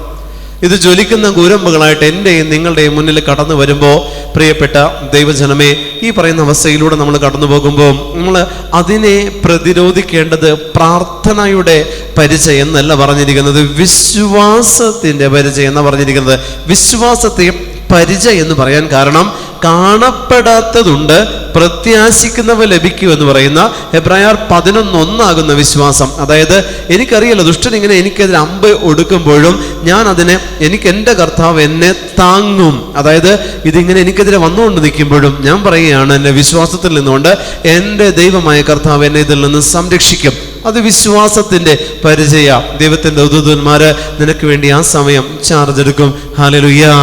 [SPEAKER 1] ഇത് ജ്വലിക്കുന്ന കൂരമ്പുകളായിട്ട് എൻ്റെയും നിങ്ങളുടെയും മുന്നിൽ കടന്നു വരുമ്പോൾ, പ്രിയപ്പെട്ട ദൈവജനമേ, ഈ പറയുന്ന അവസ്ഥയിലൂടെ നമ്മൾ കടന്നു പോകുമ്പോൾ നമ്മൾ അതിനെ പ്രതിരോധിക്കേണ്ടത് പ്രാർത്ഥനയുടെ പരിചയം എന്നല്ല പറഞ്ഞിരിക്കുന്നത്, വിശ്വാസത്തിന്റെ പരിചയം എന്ന് പറഞ്ഞിരിക്കുന്നത്. വിശ്വാസത്തെ പരിച എന്ന് പറയാൻ കാരണം കാണപ്പെടാത്തതുണ്ട്, പ്രത്യാശിക്കുന്നവ ലഭിക്കൂ എന്ന് പറയുന്ന ഹെബ്രായർ 11:1 വിശ്വാസം. അതായത് എനിക്കറിയാലോ ദുഷ്ടൻ ഇങ്ങനെ എനിക്കെതിരെ അമ്പ് ഒടുക്കുമ്പോഴും ഞാൻ അതിനെ എനിക്ക് എൻ്റെ കർത്താവ് എന്നെ താങ്ങും. അതായത് ഇതിങ്ങനെ എനിക്കെതിരെ വന്നുകൊണ്ട് നിൽക്കുമ്പോഴും ഞാൻ പറയുകയാണ്, എൻ്റെ വിശ്വാസത്തിൽ നിന്നുകൊണ്ട് എൻ്റെ ദൈവമായ കർത്താവ് എന്നെ ഇതിൽ നിന്ന് സംരക്ഷിക്കും. അത് വിശ്വാസത്തിന്റെ പരിചയ. ദൈവത്തിന്റെ ദൂതന്മാര് നിനക്ക് വേണ്ടി ആ സമയം ചാർജ് എടുക്കും. ഹല്ലേലൂയാ,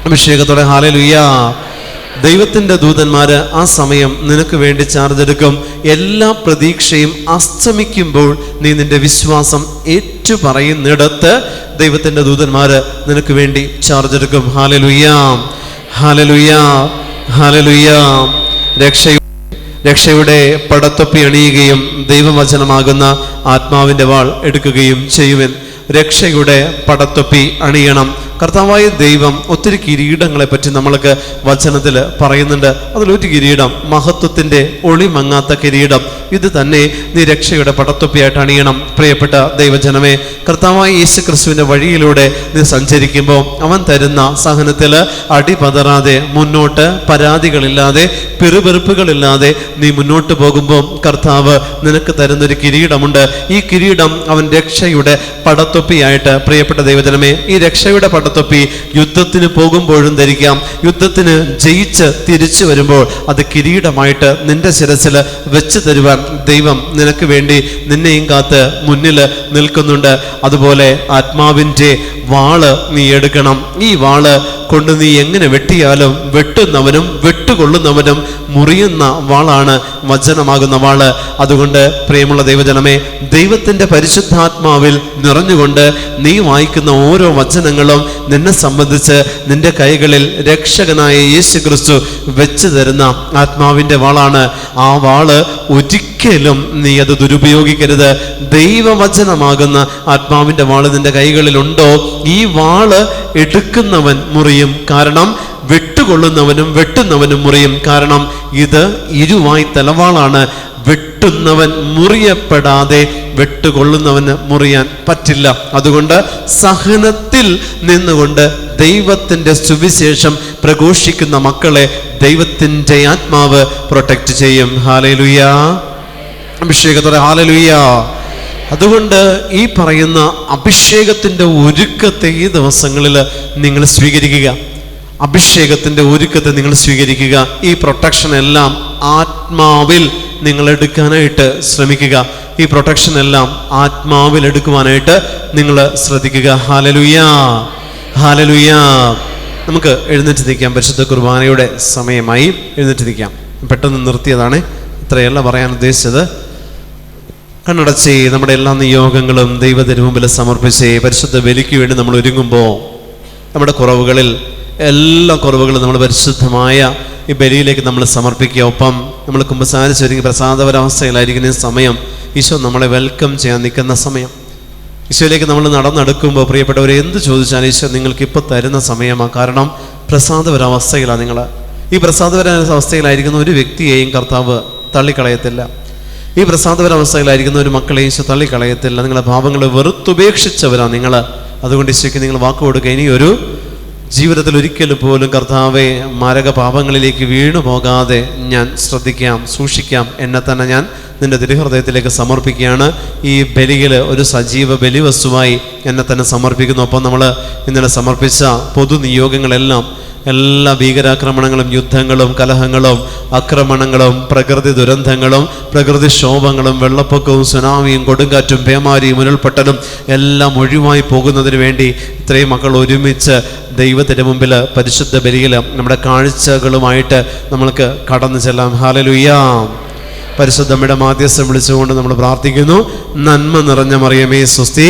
[SPEAKER 1] അഭിഷേകത്തോടെ ഹല്ലേലൂയാ. ദൈവത്തിന്റെ ദൂതന്മാര് ആ സമയം നിനക്ക് വേണ്ടി ചാർജ് എടുക്കും. എല്ലാ പ്രതീക്ഷയും അസ്തമിക്കുമ്പോൾ നീ നിന്റെ വിശ്വാസം ഏറ്റുപറയുന്നിടത്ത് ദൈവത്തിന്റെ ദൂതന്മാര് നിനക്ക് വേണ്ടി ചാർജ് എടുക്കും. ഹല്ലേലൂയാ, ഹല്ലേലൂയാ, ഹല്ലേലൂയാ. രക്ഷയുടെ പടത്തൊപ്പി അണിയുകയും ദൈവവചനമാകുന്ന ആത്മാവിന്റെ വാൾ എടുക്കുകയും ചെയ്യുവൻ. രക്ഷയുടെ പടത്തൊപ്പി അണിയണം. കർത്താവായ ദൈവം ഒത്തിരി കിരീടങ്ങളെ പറ്റി നമ്മൾക്ക് വചനത്തിൽ പറയുന്നുണ്ട്. അതിലൊരു കിരീടം, മഹത്വത്തിന്റെ ഒളിമങ്ങാത്ത കിരീടം. ഇത് തന്നെ നീ രക്ഷയുടെ പടത്തൊപ്പിയായിട്ട് അണിയണം. പ്രിയപ്പെട്ട ദൈവജനമേ, കർത്താവായ യേശു ക്രിസ്തുവിന്റെ വഴിയിലൂടെ നീ സഞ്ചരിക്കുമ്പോൾ അവൻ തരുന്ന സഹനത്തിൽ അടിപതറാതെ മുന്നോട്ട് പരാതികളില്ലാതെ പിറുപിറുപ്പുകളില്ലാതെ നീ മുന്നോട്ട് പോകുമ്പോൾ കർത്താവ് നിനക്ക് തരുന്നൊരു കിരീടമുണ്ട്. ഈ കിരീടം അവൻ രക്ഷയുടെ പടത്തൊപ്പിയായിട്ട്, പ്രിയപ്പെട്ട ദൈവജനമേ, ഈ രക്ഷയുടെ പടത്തൊപ്പി യുദ്ധത്തിന് പോകുമ്പോഴും ധരിക്കാം. യുദ്ധത്തിന് ജയിച്ച് തിരിച്ചു വരുമ്പോൾ അത് കിരീടമായിട്ട് നിന്റെ ശിരസിൽ വെച്ച് തരുവാൻ ദൈവം നിനക്ക് വേണ്ടി നിന്നെയും കാത്ത് മുന്നിൽ നിൽക്കുന്നുണ്ട്. അതുപോലെ ആത്മാവിൻ്റെ വാള് നീ എടുക്കണം. ഈ വാള് കൊണ്ട് നീ എങ്ങനെ വെട്ടിയാലും വെട്ടുന്നവനും വെട്ടുകൊള്ളുന്നവനും മുറിയുന്ന വാളാണ് വചനമാകുന്ന വാള്. അതുകൊണ്ട് പ്രിയമുള്ള ദൈവജനമേ, ദൈവത്തിന്റെ പരിശുദ്ധാത്മാവിൽ നിറഞ്ഞുകൊണ്ട് നീ വായിക്കുന്ന ഓരോ വചനങ്ങളും നിന്നെ സംബന്ധിച്ച് നിന്റെ കൈകളിൽ രക്ഷകനായ യേശു ക്രിസ്തു വെച്ച് തരുന്ന ആത്മാവിന്റെ വാളാണ്. ആ വാള് ഒരിക്കലും നീ അത് ദുരുപയോഗിക്കരുത്. ദൈവവചനമാകുന്ന ആത്മാവിന്റെ വാള് നിന്റെ കൈകളിലുണ്ടോ, ഈ വാള് എടുക്കുന്നവൻ മുറിയും. കാരണം വെട്ടുകൊള്ളുന്നവനും വെട്ടുന്നവനും മുറിയും. കാരണം ഇത് ഇരുവായി തലവാളാണ്. വെട്ടുന്നവൻ മുറിയപ്പെടാതെ വെട്ടുകൊള്ളുന്നവന് മുറിയാൻ പറ്റില്ല. അതുകൊണ്ട് സഹനത്തിൽ നിന്നുകൊണ്ട് ദൈവത്തിന്റെ സുവിശേഷം പ്രഘോഷിക്കുന്ന മക്കളെ ദൈവത്തിന്റെ ആത്മാവ് പ്രൊട്ടക്റ്റ് ചെയ്യും. ഹല്ലേലൂയാ, അഭിഷേകത്തോടെ ഹല്ലേലൂയാ. അതുകൊണ്ട് ഈ പറയുന്ന അഭിഷേകത്തിന്റെ ഒരുക്കത്തെ ഈ ദിവസങ്ങളിൽ നിങ്ങൾ സ്വീകരിക്കുക. അഭിഷേകത്തിന്റെ ഒരുക്കത്തെ നിങ്ങൾ സ്വീകരിക്കുക. ഈ പ്രൊട്ടക്ഷൻ എല്ലാം ആത്മാവിൽ നിങ്ങൾ എടുക്കാനായിട്ട് ശ്രമിക്കുക. ഈ പ്രൊട്ടക്ഷൻ എല്ലാം ആത്മാവിൽ എടുക്കുവാനായിട്ട് നിങ്ങൾ ശ്രദ്ധിക്കുക. ഹല്ലേലൂയാ, ഹല്ലേലൂയാ. നമുക്ക് എഴുന്നേറ്റ് നിൽക്കാം. പരിശുദ്ധ കുർബാനയുടെ സമയമായി. എഴുന്നേറ്റ് നിൽക്കാം. പെട്ടെന്ന് നിർത്തിയതാണ്, ഇത്രയല്ല പറയാൻ ഉദ്ദേശിച്ചത്. കണ്ണടച്ച് നമ്മുടെ എല്ലാ നിയോഗങ്ങളും ദൈവത്തിന് മുമ്പിൽ സമർപ്പിച്ച് പരിശുദ്ധ ബലിക്ക് വേണ്ടി നമ്മൾ ഒരുങ്ങുമ്പോൾ നമ്മുടെ കുറവുകളിൽ എല്ലാ കുറവുകളും നമ്മൾ പരിശുദ്ധമായ ഈ ബലിയിലേക്ക് നമ്മൾ സമർപ്പിക്കുക. ഒപ്പം നമ്മൾ കുമ്പസാരിച്ചൊരുങ്ങി പ്രസാദപരാവസ്ഥയിലായിരിക്കുന്ന ഈ സമയം ഈശോ നമ്മളെ വെൽക്കം ചെയ്യാൻ നിൽക്കുന്ന സമയം. ഈശോയിലേക്ക് നമ്മൾ നടന്നെടുക്കുമ്പോൾ പ്രിയപ്പെട്ടവർ എന്ത് ചോദിച്ചാലും ഈശോ നിങ്ങൾക്ക് ഇപ്പോൾ തരുന്ന സമയമാണ്. കാരണം പ്രസാദപരാവസ്ഥയിലാണ് നിങ്ങൾ. ഈ പ്രസാദപരാവസ്ഥയിലായിരിക്കുന്ന ഒരു വ്യക്തിയെയും കർത്താവ് തള്ളിക്കളയത്തില്ല. ഈ പ്രസാദപരാവസ്ഥയിലായിരിക്കുന്ന ഒരു മക്കളെയും ഈശോ തള്ളിക്കളയത്തില്ല. നിങ്ങളുടെ പാപങ്ങളെ വെറുത്തുപേക്ഷിച്ചവരാണ് നിങ്ങൾ. അതുകൊണ്ട് ഈശോയ്ക്ക് നിങ്ങൾ വാക്ക് കൊടുക്കുക, ഇനി ഒരു ജീവിതത്തിൽ ഒരിക്കലും പോലും കർത്താവെ മാരക പാപങ്ങളിലേക്ക് വീണു പോകാതെ ഞാൻ ശ്രദ്ധിക്കാം, സൂക്ഷിക്കാം. എന്നെ തന്നെ ഞാൻ നിൻ്റെ തിരുഹൃദയത്തിലേക്ക് സമർപ്പിക്കുകയാണ്. ഈ ബലിയിൽ ഒരു സജീവ ബലിവസ്തുവായി എന്നെ തന്നെ സമർപ്പിക്കുന്നു. അപ്പം നമ്മൾ ഇന്നലെ സമർപ്പിച്ച പൊതുനിയോഗങ്ങളെല്ലാം, എല്ലാ ഭീകരാക്രമണങ്ങളും, യുദ്ധങ്ങളും, കലഹങ്ങളും, ആക്രമണങ്ങളും, പ്രകൃതി ദുരന്തങ്ങളും, പ്രകൃതിക്ഷോഭങ്ങളും, വെള്ളപ്പൊക്കവും, സുനാമിയും, കൊടുങ്കാറ്റും, പേമാരിയും, ഉരുൾപൊട്ടലും എല്ലാം ഒഴിവായി പോകുന്നതിന് വേണ്ടി ഇത്രയും മക്കൾ ഒരുമിച്ച് ദൈവത്തിൻ്റെ മുമ്പിൽ പരിശുദ്ധ ബലിയിൽ നമ്മുടെ കാഴ്ചകളുമായിട്ട് നമ്മൾക്ക് കടന്നു ചെല്ലാം. ഹല്ലേലൂയാ. പരിശുദ്ധമ്മയുടെ മാധ്യസ്ഥം വിളിച്ചുകൊണ്ട് നമ്മൾ പ്രാർത്ഥിക്കുന്നു. നന്മ നിറഞ്ഞ മറിയമേ സ്വസ്തി,